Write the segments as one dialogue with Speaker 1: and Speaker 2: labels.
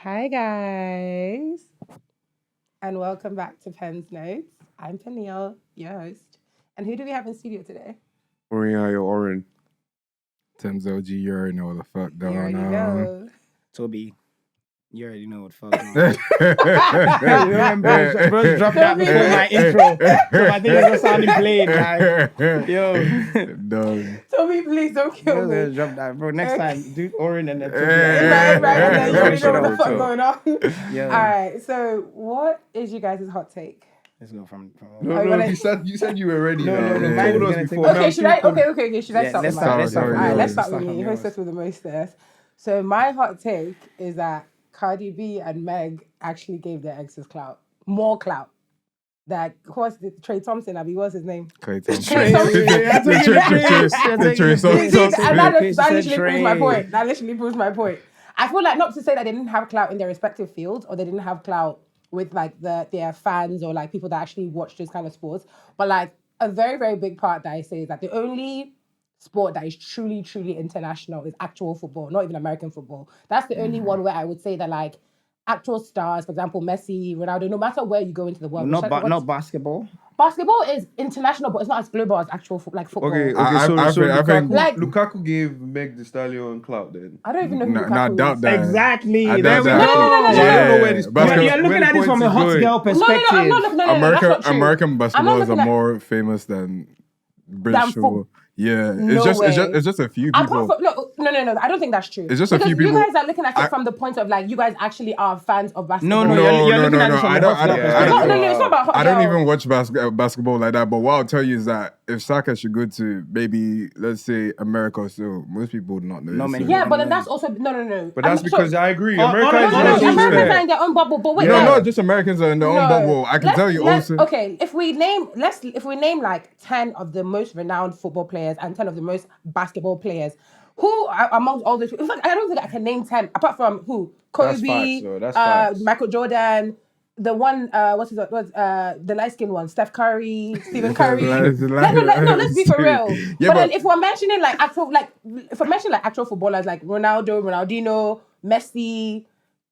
Speaker 1: Hi guys, and welcome back to Pen's Notes. I'm Peniel, your host. And who do we have in studio today?
Speaker 2: Orin.
Speaker 3: Tim's OG, you already know what the fuck
Speaker 1: You
Speaker 3: going
Speaker 1: already
Speaker 3: on.
Speaker 1: know.
Speaker 4: Tobi, you already know what the fuck going on. Remember, bro dropped that before my intro. So I think it's just sounding played. Like, yo.
Speaker 3: Dog.
Speaker 1: Tobi, please don't kill me.
Speaker 4: Drop that, bro. Next time, do Orin and then
Speaker 1: Right,
Speaker 4: Tobi.
Speaker 1: and then you already know what the
Speaker 2: Sure,
Speaker 1: fuck
Speaker 2: sure.
Speaker 1: going on.
Speaker 4: Yeah.
Speaker 1: All right, so what is you guys' hot take?
Speaker 4: Let's go from
Speaker 2: No,
Speaker 1: Oh, you wanna-
Speaker 2: you said you were ready.
Speaker 4: No,
Speaker 2: now.
Speaker 4: no, no,
Speaker 2: You
Speaker 4: mine
Speaker 2: told
Speaker 4: is
Speaker 2: us
Speaker 4: gonna
Speaker 2: before.
Speaker 4: take-
Speaker 1: Okay, should I? Okay. Should I
Speaker 4: Yeah,
Speaker 1: start
Speaker 4: let's
Speaker 1: with
Speaker 4: start.
Speaker 1: mine?
Speaker 4: Let's start
Speaker 1: All
Speaker 4: with
Speaker 1: right,
Speaker 4: yours.
Speaker 1: let's start
Speaker 4: Let's
Speaker 1: with
Speaker 4: start
Speaker 1: me.
Speaker 4: from
Speaker 1: Hostess with the mostest. So my hot take is that Cardi B and Meg actually gave their exes clout, more clout. That what's the Trey Thompson? What's his name?
Speaker 3: Clay Thompson.
Speaker 1: Trey Thompson. And that literally proves my point. That literally proves my point. I feel like not to say that they didn't have clout in their respective fields or they didn't have clout with like their fans or like people that actually watch those kind of sports, but like a very, very big part that I say is that the only sport that is truly, truly international is actual football, not even American football. That's the only one where I would say that like actual stars, for example, Messi, Ronaldo, no matter where you go into the world.
Speaker 4: Not basketball.
Speaker 1: Basketball is international, but it's not as global as actual football.
Speaker 2: Okay,
Speaker 3: I
Speaker 2: so
Speaker 3: think-
Speaker 1: Like-
Speaker 2: Lukaku gave Meg the Stallion clout then.
Speaker 1: I don't even know who
Speaker 3: No,
Speaker 1: Lukaku
Speaker 3: I doubt
Speaker 1: is.
Speaker 3: that.
Speaker 4: Exactly.
Speaker 3: I
Speaker 4: There
Speaker 3: doubt
Speaker 4: we
Speaker 3: that.
Speaker 4: go.
Speaker 1: No.
Speaker 2: So I don't know where this.
Speaker 3: Basketball-
Speaker 4: You're looking at this from a hot girl
Speaker 1: No,
Speaker 4: perspective.
Speaker 1: I'm not looking. No, that's not true.
Speaker 3: American basketball is
Speaker 1: looking at-
Speaker 3: more famous than British
Speaker 1: Than
Speaker 3: football. Yeah,
Speaker 1: No
Speaker 3: it's just a few people.
Speaker 1: Apart from, no, I don't think that's true.
Speaker 3: It's just a
Speaker 1: because
Speaker 3: few people-
Speaker 1: you guys are looking at it from the point of like you guys actually are fans of basketball.
Speaker 4: No, you're looking at it from
Speaker 3: I
Speaker 4: a
Speaker 3: don't-
Speaker 4: hot
Speaker 3: I
Speaker 4: girl
Speaker 3: don't-
Speaker 4: perspective.
Speaker 1: No, it's not about hot
Speaker 3: I don't
Speaker 1: girl.
Speaker 3: even watch basketball like that. But what I'll tell you is that if Saka should go to maybe let's say America or so, most people would not know.
Speaker 4: No
Speaker 3: this.
Speaker 4: many
Speaker 1: Yeah, but then that's also no.
Speaker 2: But that's because I agree.
Speaker 4: Oh,
Speaker 2: America
Speaker 4: no,
Speaker 2: is
Speaker 4: no,
Speaker 2: not
Speaker 4: no,
Speaker 1: Americans are in
Speaker 2: fair.
Speaker 1: their own bubble. But wait,
Speaker 3: No,
Speaker 1: no.
Speaker 3: not just Americans are in their own bubble. I can tell you also.
Speaker 1: Okay, if we name like 10 of the most renowned football players and 10 of the most basketball players, who amongst all those? In fact, I don't think I can name 10 apart from who?
Speaker 2: That's
Speaker 1: Kobe,
Speaker 2: facts, though. That's facts.
Speaker 1: Michael Jordan. The one, the light skinned one, Steph Curry, Stephen Curry. Let's be for real.
Speaker 3: Yeah,
Speaker 1: but then if we're mentioning like if we're mentioning like actual footballers like Ronaldo, Ronaldinho, Messi,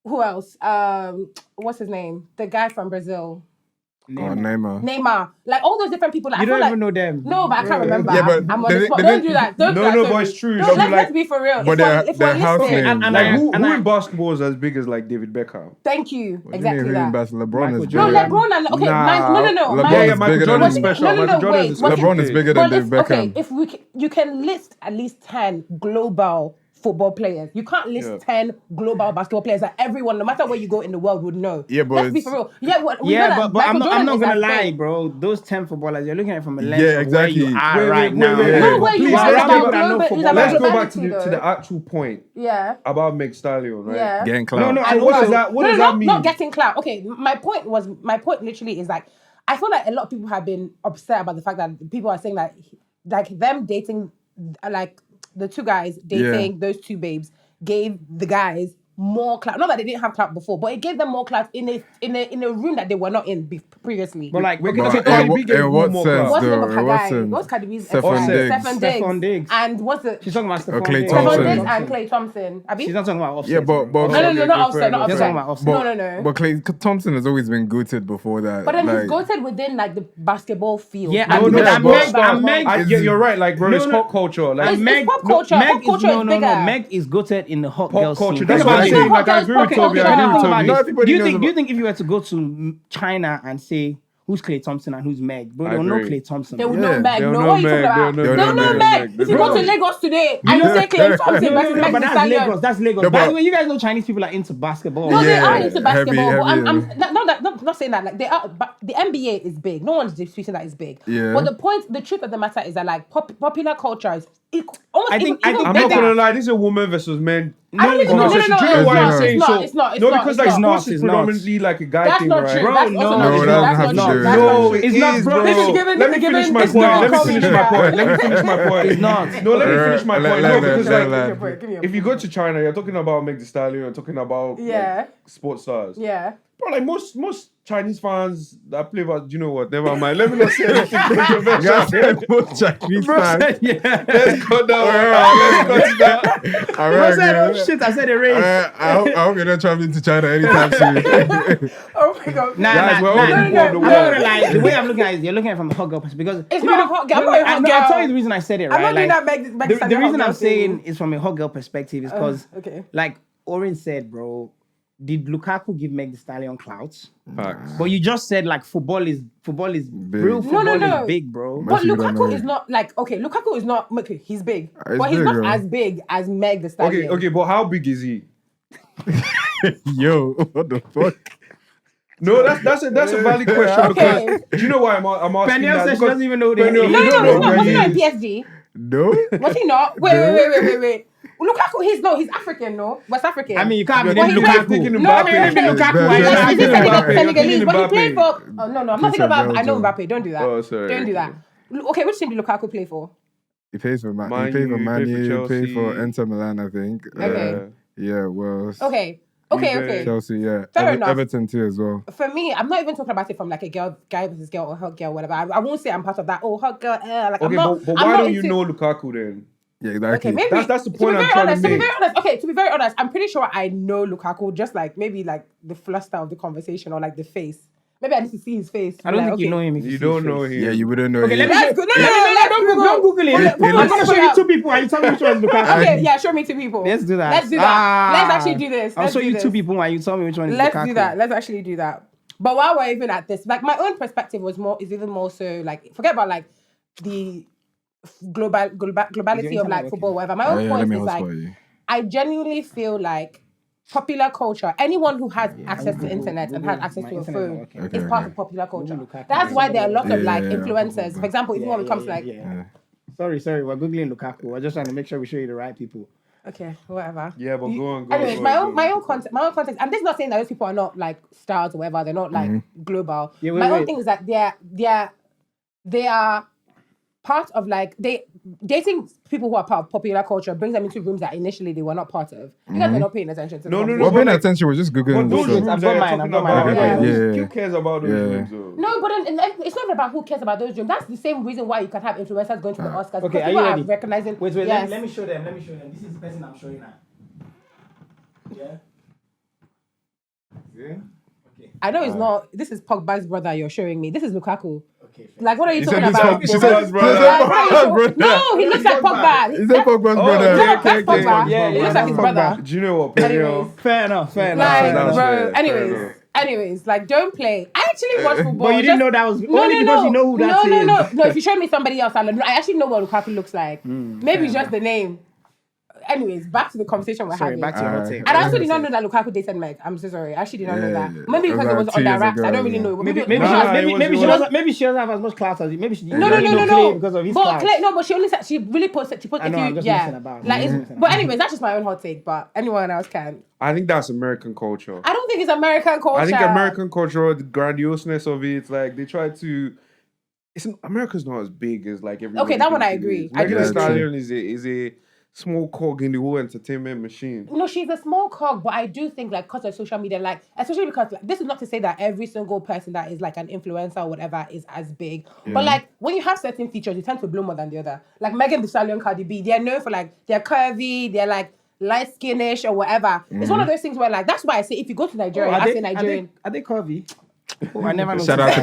Speaker 1: who else? What's his name? The guy from Brazil. Neymar. Like all those different people. Like,
Speaker 4: You
Speaker 1: I feel
Speaker 4: don't
Speaker 1: like,
Speaker 4: even know them.
Speaker 1: No, but I can't remember.
Speaker 3: Yeah, but
Speaker 1: I'm on the
Speaker 3: they-
Speaker 1: spot.
Speaker 3: they
Speaker 1: Don't
Speaker 3: didn't-
Speaker 1: do that. Don't do
Speaker 2: No,
Speaker 1: that.
Speaker 2: no,
Speaker 1: Toby.
Speaker 2: but it's true.
Speaker 1: No,
Speaker 2: So,
Speaker 1: let's
Speaker 2: like-
Speaker 1: be for real.
Speaker 3: But
Speaker 1: If we're
Speaker 3: their house
Speaker 1: listening,
Speaker 3: names.
Speaker 2: Like who
Speaker 4: and I-
Speaker 2: in basketball is as big as like David Beckham?
Speaker 1: thank you.
Speaker 3: What do you
Speaker 1: Exactly
Speaker 3: mean,
Speaker 1: that.
Speaker 3: LeBron
Speaker 4: Michael
Speaker 3: is
Speaker 1: No,
Speaker 4: Jordan.
Speaker 3: bigger.
Speaker 1: LeBron and okay,
Speaker 2: Nah.
Speaker 1: no.
Speaker 3: LeBron
Speaker 2: Yeah,
Speaker 3: is
Speaker 2: Michael
Speaker 3: bigger
Speaker 2: Jordan
Speaker 3: than
Speaker 2: is special.
Speaker 1: No,
Speaker 2: Michael Jordan is
Speaker 1: wait,
Speaker 3: LeBron is bigger than David Beckham.
Speaker 1: Okay, you can list at least 10 global football players. You can't list 10 global basketball players that everyone, no matter where you go in the world, would know.
Speaker 3: Yeah, but
Speaker 1: let's be
Speaker 3: it's-
Speaker 1: for real. Yeah, we know
Speaker 4: Yeah,
Speaker 1: that
Speaker 4: but I'm
Speaker 1: Michael
Speaker 4: not
Speaker 1: Jordan is
Speaker 4: gonna
Speaker 1: as
Speaker 4: lie,
Speaker 1: big.
Speaker 4: bro. Those 10 footballers, you're looking at it from a lens
Speaker 3: Yeah,
Speaker 4: of where
Speaker 3: exactly.
Speaker 4: you are
Speaker 2: Wait,
Speaker 4: right
Speaker 2: wait,
Speaker 4: now.
Speaker 2: wait,
Speaker 1: No, where you
Speaker 2: Please,
Speaker 1: are.
Speaker 2: let's
Speaker 1: It's
Speaker 2: go
Speaker 1: about
Speaker 2: back-
Speaker 1: global- it's about
Speaker 2: Let's go back to
Speaker 1: globality,
Speaker 2: the
Speaker 1: though.
Speaker 2: actual point
Speaker 1: Yeah.
Speaker 2: about Meg Stallion, right?
Speaker 1: Yeah.
Speaker 3: Getting clout.
Speaker 2: No, no.
Speaker 1: And
Speaker 2: So what
Speaker 1: also-
Speaker 2: does that? What
Speaker 1: no,
Speaker 2: does
Speaker 1: no,
Speaker 2: that mean?
Speaker 1: Not getting clout. Okay, my point literally is like, I feel like a lot of people have been upset about the fact that people are saying that, like them dating, like the two guys dating those two babes gave the guys more clout. Not that they didn't have clout before, but it gave them more clout in a room that they were not in previously.
Speaker 4: But like,
Speaker 2: We're
Speaker 4: okay,
Speaker 2: gonna
Speaker 4: so
Speaker 2: take Cardi B gave
Speaker 3: in what
Speaker 2: more
Speaker 3: sense,
Speaker 2: clout.
Speaker 1: What's the name of
Speaker 3: though?
Speaker 1: her
Speaker 3: In what
Speaker 1: guy?
Speaker 3: sense?
Speaker 1: What's Cardi B's
Speaker 3: Stefan Diggs.
Speaker 4: Stefan Diggs.
Speaker 1: And what's the
Speaker 4: She's talking about Stefan
Speaker 3: Clay
Speaker 4: Diggs.
Speaker 3: Thompson.
Speaker 1: Stefan Diggs and Clay Thompson? Abi?
Speaker 4: She's not talking about Offset.
Speaker 3: Yeah, but
Speaker 1: No, not
Speaker 2: Okay,
Speaker 1: Offset, not
Speaker 4: She's
Speaker 1: Offset.
Speaker 4: talking about Offset.
Speaker 1: No.
Speaker 3: But Clay Thompson has always been goated before that.
Speaker 1: But then he's
Speaker 3: like,
Speaker 1: goated within like the basketball field.
Speaker 4: Yeah,
Speaker 1: Like,
Speaker 4: and
Speaker 1: because
Speaker 3: no,
Speaker 1: that's
Speaker 3: but-
Speaker 1: very
Speaker 4: Meg-
Speaker 1: bad.
Speaker 2: Yeah, you're right. Like, bro,
Speaker 4: No,
Speaker 2: it's
Speaker 4: no.
Speaker 2: pop culture. Like,
Speaker 1: It's pop culture. Pop culture is bigger.
Speaker 4: Meg is goated in the hot
Speaker 2: pop
Speaker 4: girl
Speaker 2: culture.
Speaker 4: scene.
Speaker 2: That's
Speaker 1: No,
Speaker 2: what I'm
Speaker 1: but
Speaker 2: saying.
Speaker 1: it's
Speaker 2: Like, I
Speaker 1: not
Speaker 2: agree with
Speaker 1: okay,
Speaker 2: Toby.
Speaker 1: okay,
Speaker 2: I agree with
Speaker 1: okay.
Speaker 2: Toby.
Speaker 3: No, everybody
Speaker 4: Do you
Speaker 3: knows
Speaker 4: think if you were to go to China and say who's Clay Thompson and who's Meg, bro,
Speaker 2: I
Speaker 4: they'll know
Speaker 2: agree.
Speaker 4: Clay Thompson.
Speaker 1: They will
Speaker 3: Yeah,
Speaker 1: know Meg.
Speaker 2: they'll
Speaker 1: No,
Speaker 2: know
Speaker 1: what are you
Speaker 2: Meg,
Speaker 1: talking about?
Speaker 2: they'll
Speaker 1: They'll
Speaker 3: know
Speaker 1: know
Speaker 3: Meg.
Speaker 1: Meg. If you go to Lagos today and you say Clay Thompson versus Meg
Speaker 4: but
Speaker 1: Thee
Speaker 4: that's
Speaker 1: Stallion.
Speaker 4: Lagos. That's Lagos.
Speaker 3: No,
Speaker 4: By
Speaker 3: but-
Speaker 4: the way, you guys know Chinese people are into basketball.
Speaker 1: No, they
Speaker 3: Yeah,
Speaker 1: are into basketball,
Speaker 3: heavy,
Speaker 1: but I'm
Speaker 3: heavy.
Speaker 1: not saying that. Like they are, but the NBA is big. No one's disputing that it's big.
Speaker 3: Yeah.
Speaker 1: But the truth of the matter is that like popular culture is almost
Speaker 4: I think-
Speaker 1: even
Speaker 4: I think-
Speaker 2: I'm
Speaker 1: bigger.
Speaker 2: not gonna lie. This is a woman versus men.
Speaker 1: I don't even know.
Speaker 2: conversation.
Speaker 1: No,
Speaker 2: Do you know why I'm
Speaker 3: it's
Speaker 2: saying
Speaker 1: not,
Speaker 2: so?
Speaker 1: it's not,
Speaker 2: No,
Speaker 1: it's
Speaker 2: because
Speaker 1: not,
Speaker 2: like
Speaker 1: it's
Speaker 2: sports
Speaker 4: not,
Speaker 2: is
Speaker 4: it's not.
Speaker 2: predominantly like a guy
Speaker 1: That's
Speaker 2: thing,
Speaker 1: not
Speaker 2: right?
Speaker 1: true.
Speaker 4: Bro,
Speaker 1: That's
Speaker 4: no,
Speaker 1: also
Speaker 4: no,
Speaker 1: not
Speaker 3: it
Speaker 1: true.
Speaker 3: doesn't
Speaker 1: That's
Speaker 3: have
Speaker 1: not
Speaker 3: to
Speaker 1: true.
Speaker 3: do.
Speaker 1: That's
Speaker 2: No,
Speaker 1: not true.
Speaker 2: it
Speaker 4: It's not,
Speaker 2: is,
Speaker 4: bro.
Speaker 2: bro.
Speaker 4: This is
Speaker 1: given-
Speaker 2: Let
Speaker 1: this
Speaker 2: me
Speaker 1: is
Speaker 2: finish
Speaker 1: given-
Speaker 2: my
Speaker 1: this is
Speaker 2: point.
Speaker 1: given
Speaker 2: Let me
Speaker 1: coffee
Speaker 2: finish my
Speaker 1: chat.
Speaker 2: point. Let me finish my point.
Speaker 4: It's not.
Speaker 2: No, let me finish my point. No, because like,
Speaker 1: Give me a
Speaker 2: if you go to China, you're talking about Meg Thee Stallion, you're talking about
Speaker 1: Yeah.
Speaker 2: like, sports stars.
Speaker 1: Yeah.
Speaker 2: Bro, like most Chinese fans that play about, you know what? Never mind. Let me not say anything controversial.
Speaker 3: Most Chinese
Speaker 4: Bro
Speaker 3: fans.
Speaker 4: said, yeah.
Speaker 2: Let's go down. Let's go to that.
Speaker 3: All
Speaker 4: Bro
Speaker 3: right,
Speaker 4: said, oh
Speaker 3: good.
Speaker 4: shit, I said a race.
Speaker 3: I hope you're not traveling to China anytime soon.
Speaker 1: Oh my god.
Speaker 4: Nah,
Speaker 2: Guys, we're all
Speaker 1: no,
Speaker 2: people
Speaker 1: no,
Speaker 2: of the
Speaker 1: no.
Speaker 4: I'm not
Speaker 2: world.
Speaker 4: gonna lie. The way I'm looking at it, you're looking at it from a hot girl perspective. Because
Speaker 1: It's not a hot girl. I'm not a hot
Speaker 4: I'll tell you
Speaker 1: girl.
Speaker 4: the reason I said it,
Speaker 1: I'm
Speaker 4: right?
Speaker 1: not doing
Speaker 4: Like,
Speaker 1: that. Meg
Speaker 4: the
Speaker 1: Thee
Speaker 4: reason
Speaker 1: Stallion
Speaker 4: I'm
Speaker 1: hot girl
Speaker 4: saying
Speaker 1: thing.
Speaker 4: is from a hot girl perspective is because,
Speaker 1: Okay.
Speaker 4: like Orin said, bro, did Lukaku give Meg Thee Stallion clouts?
Speaker 2: Facts.
Speaker 4: But you just said like football is real football
Speaker 1: No.
Speaker 4: is big, bro.
Speaker 1: But
Speaker 3: you don't know
Speaker 1: Lukaku
Speaker 3: it.
Speaker 1: is not like Lukaku is not okay. He's big,
Speaker 3: He's
Speaker 1: but he's
Speaker 3: big,
Speaker 1: not
Speaker 3: bro.
Speaker 1: as big as Meg Thee Stallion.
Speaker 2: Okay, but how big is he?
Speaker 3: Yo, what the fuck?
Speaker 2: No, that's a valid question
Speaker 1: Okay.
Speaker 2: because do you know why I'm asking
Speaker 4: Peniel
Speaker 2: that?
Speaker 4: said she
Speaker 2: Because
Speaker 4: doesn't even know the
Speaker 2: Peniel,
Speaker 1: No,
Speaker 2: you don't know
Speaker 1: was
Speaker 2: who
Speaker 1: he
Speaker 2: he
Speaker 1: not in
Speaker 2: is.
Speaker 1: PSG?
Speaker 3: No?
Speaker 1: Was he not? Wait. Lukaku, he's African, no? West African.
Speaker 4: I mean, you can't be
Speaker 1: Well,
Speaker 4: named
Speaker 1: he's
Speaker 4: Lukaku.
Speaker 2: thinking
Speaker 1: No,
Speaker 2: Mbappe.
Speaker 1: I mean,
Speaker 4: Lukaku.
Speaker 3: Is
Speaker 4: why
Speaker 3: it
Speaker 4: you not
Speaker 1: Is he
Speaker 4: thinking
Speaker 2: Mbappe? You're
Speaker 1: Senegalese?
Speaker 2: thinking
Speaker 1: But he
Speaker 2: Mbappe.
Speaker 1: played for. Oh no, I'm not thinking about. I know
Speaker 3: Belgium.
Speaker 1: Mbappe. Don't do that.
Speaker 2: Oh, sorry.
Speaker 1: Don't do that. Okay, which team did Lukaku play for?
Speaker 3: He plays for Man
Speaker 2: Man
Speaker 3: U, he played for
Speaker 2: U,
Speaker 3: Man
Speaker 2: he played for
Speaker 3: U, he played for
Speaker 2: Chelsea.
Speaker 3: Inter Milan, I think.
Speaker 1: Okay.
Speaker 3: Yeah, well,
Speaker 1: Okay.
Speaker 3: Chelsea, yeah.
Speaker 1: Fair enough.
Speaker 3: Everton too as well.
Speaker 1: For me, I'm not even talking about it from like a guy versus girl or hot girl, whatever. I won't say I'm part of that. Oh, hot girl. Like,
Speaker 2: Okay,
Speaker 1: I'm not,
Speaker 2: but
Speaker 1: I'm
Speaker 2: why
Speaker 1: not
Speaker 2: don't you
Speaker 1: into-
Speaker 2: know Lukaku then?
Speaker 3: Yeah, exactly.
Speaker 1: Okay, maybe
Speaker 2: That's the
Speaker 1: to
Speaker 2: point
Speaker 1: be
Speaker 2: I'm
Speaker 1: very
Speaker 2: trying to
Speaker 1: honest,
Speaker 2: make.
Speaker 1: to be very honest, I'm pretty sure I know Lukaku, just like maybe like the fluster of the conversation or like the face. Maybe I need to see his face.
Speaker 4: I don't
Speaker 1: Like,
Speaker 4: think you know him if
Speaker 2: You
Speaker 4: see
Speaker 2: don't
Speaker 4: his
Speaker 2: know
Speaker 4: face.
Speaker 2: him.
Speaker 3: Yeah, you wouldn't know.
Speaker 4: Okay, let me
Speaker 3: him.
Speaker 4: show
Speaker 1: Let's go. No,
Speaker 4: don't Google it.
Speaker 3: He
Speaker 4: I'm
Speaker 3: looks-
Speaker 4: gonna show you two people and you tell me which one is Lukaku.
Speaker 1: Okay, yeah, show me two people.
Speaker 4: Let's do that.
Speaker 1: Let's do that. Let's actually do this.
Speaker 4: I'll
Speaker 1: Let's
Speaker 4: show
Speaker 1: do
Speaker 4: you
Speaker 1: this.
Speaker 4: two people and you tell me which one is
Speaker 1: Let's
Speaker 4: Lukaku.
Speaker 1: do that. Let's actually do that. But while we're even at this, like my own perspective is even more so like forget about like the globality of like football, whatever. My own
Speaker 3: Let
Speaker 1: point
Speaker 3: me
Speaker 1: is like
Speaker 3: hotspot you.
Speaker 1: I genuinely feel like popular culture, anyone who has access to internet and has access to a phone
Speaker 3: Okay,
Speaker 1: is part
Speaker 3: okay.
Speaker 1: of popular culture.
Speaker 4: Lukaku.
Speaker 1: That's why there are lots of like
Speaker 3: Yeah.
Speaker 1: influencers. For example, if you want to come to like
Speaker 4: Sorry, we're googling Lukaku. We're just trying to make sure we show you the right people.
Speaker 1: okay, whatever.
Speaker 2: Yeah, but go on.
Speaker 1: Anyways, my own context, and this is not saying that those people are not like stars or whatever. They're not like global.
Speaker 4: Yeah,
Speaker 1: my own
Speaker 4: wait.
Speaker 1: thing is that they are part of like dating people who are part of popular culture brings them into rooms that initially they were not part of. You guys are not paying attention to.
Speaker 2: No,
Speaker 1: the
Speaker 2: no,
Speaker 3: Well,
Speaker 2: but
Speaker 3: paying
Speaker 2: like-
Speaker 3: attention, we're just
Speaker 2: But
Speaker 3: googling
Speaker 2: those
Speaker 3: the
Speaker 2: rooms
Speaker 3: stuff.
Speaker 4: I've
Speaker 2: that
Speaker 4: got
Speaker 2: you're
Speaker 4: mine,
Speaker 2: talking
Speaker 4: I've got
Speaker 2: about,
Speaker 1: mine.
Speaker 2: like,
Speaker 3: Yeah.
Speaker 2: who cares about those
Speaker 3: Yeah.
Speaker 2: rooms? Though?
Speaker 1: No, but it's not about who cares about those rooms. That's the same reason why you can have influencers going to the Oscars.
Speaker 4: Okay,
Speaker 1: because
Speaker 4: are you
Speaker 1: people
Speaker 4: ready?
Speaker 1: recognizing.
Speaker 4: Wait,
Speaker 1: yes.
Speaker 4: let me show them. This is the person I'm showing now. Yeah? Yeah? Okay.
Speaker 1: I know it's not. This is Pogba's brother. You're showing me. This is Lukaku.
Speaker 4: Okay.
Speaker 1: Like, what are you
Speaker 3: He
Speaker 1: talking
Speaker 3: said this
Speaker 1: about?
Speaker 3: She said
Speaker 2: Pogba's brother.
Speaker 1: Like, what are you
Speaker 3: Pogba's
Speaker 1: talking- No, he looks like Pogba.
Speaker 3: He said Pogba's
Speaker 2: Oh,
Speaker 3: brother.
Speaker 2: okay,
Speaker 1: That's
Speaker 2: okay,
Speaker 1: Pogba.
Speaker 2: okay.
Speaker 4: Yeah,
Speaker 1: He looks
Speaker 4: yeah,
Speaker 1: like his
Speaker 4: Pogba.
Speaker 1: brother.
Speaker 2: Do you know what,
Speaker 1: Anyways.
Speaker 2: Peniel?
Speaker 4: Fair enough.
Speaker 1: Like,
Speaker 2: That's
Speaker 1: bro.
Speaker 2: fair, fair
Speaker 1: Anyways,
Speaker 2: enough.
Speaker 1: like, don't play. I actually watch football.
Speaker 4: But you didn't know that was only because you know who that is.
Speaker 1: No. If you show me somebody else, I actually know what Lukaku looks like. Maybe just the name. Anyways, back to the conversation we're
Speaker 4: Sorry,
Speaker 1: having.
Speaker 4: back to your hot take.
Speaker 1: And I also did not know that Lukaku dated Meg. I'm so sorry. I actually did not know that.
Speaker 3: Yeah.
Speaker 1: Maybe because it was
Speaker 3: About
Speaker 1: on
Speaker 3: 2
Speaker 1: their
Speaker 3: years
Speaker 1: wraps. I
Speaker 3: ago,
Speaker 1: don't really
Speaker 3: yeah.
Speaker 1: know.
Speaker 4: Maybe
Speaker 2: Nah,
Speaker 4: she doesn't have as much clout as you. Maybe she
Speaker 1: No.
Speaker 4: because of his
Speaker 1: But
Speaker 4: clout.
Speaker 1: but she only said she really posted. She posted
Speaker 4: I know,
Speaker 1: if
Speaker 4: I'm
Speaker 1: you,
Speaker 4: just
Speaker 1: yeah.
Speaker 4: messing about.
Speaker 1: Like,
Speaker 4: I'm
Speaker 1: it's,
Speaker 4: just messing
Speaker 1: but anyways, that's just my own hot take. But anyone else can.
Speaker 2: I think that's American culture.
Speaker 1: I don't think it's American culture.
Speaker 2: I think American culture, the grandioseness of it, like they try to. America's not as big as like everybody.
Speaker 1: Okay, that one I
Speaker 2: thinks it
Speaker 1: agree.
Speaker 2: is.
Speaker 1: I do
Speaker 2: Megan Thee
Speaker 3: agree.
Speaker 2: Stallion is a small cog in the whole entertainment machine.
Speaker 1: No, she's a small cog, but I do think like because of social media, like especially because like, this is not to say that every single person that is like an influencer or whatever is as big, but like when you have certain features, you tend to blow more than the other. Like Megan Thee Stallion, Cardi B, they're known for like they're curvy, they're like light skinish or whatever. It's one of those things where like that's why I say if you go to Nigeria, I say Nigerian.
Speaker 4: Are they curvy? Oh, I never know.
Speaker 3: Shout out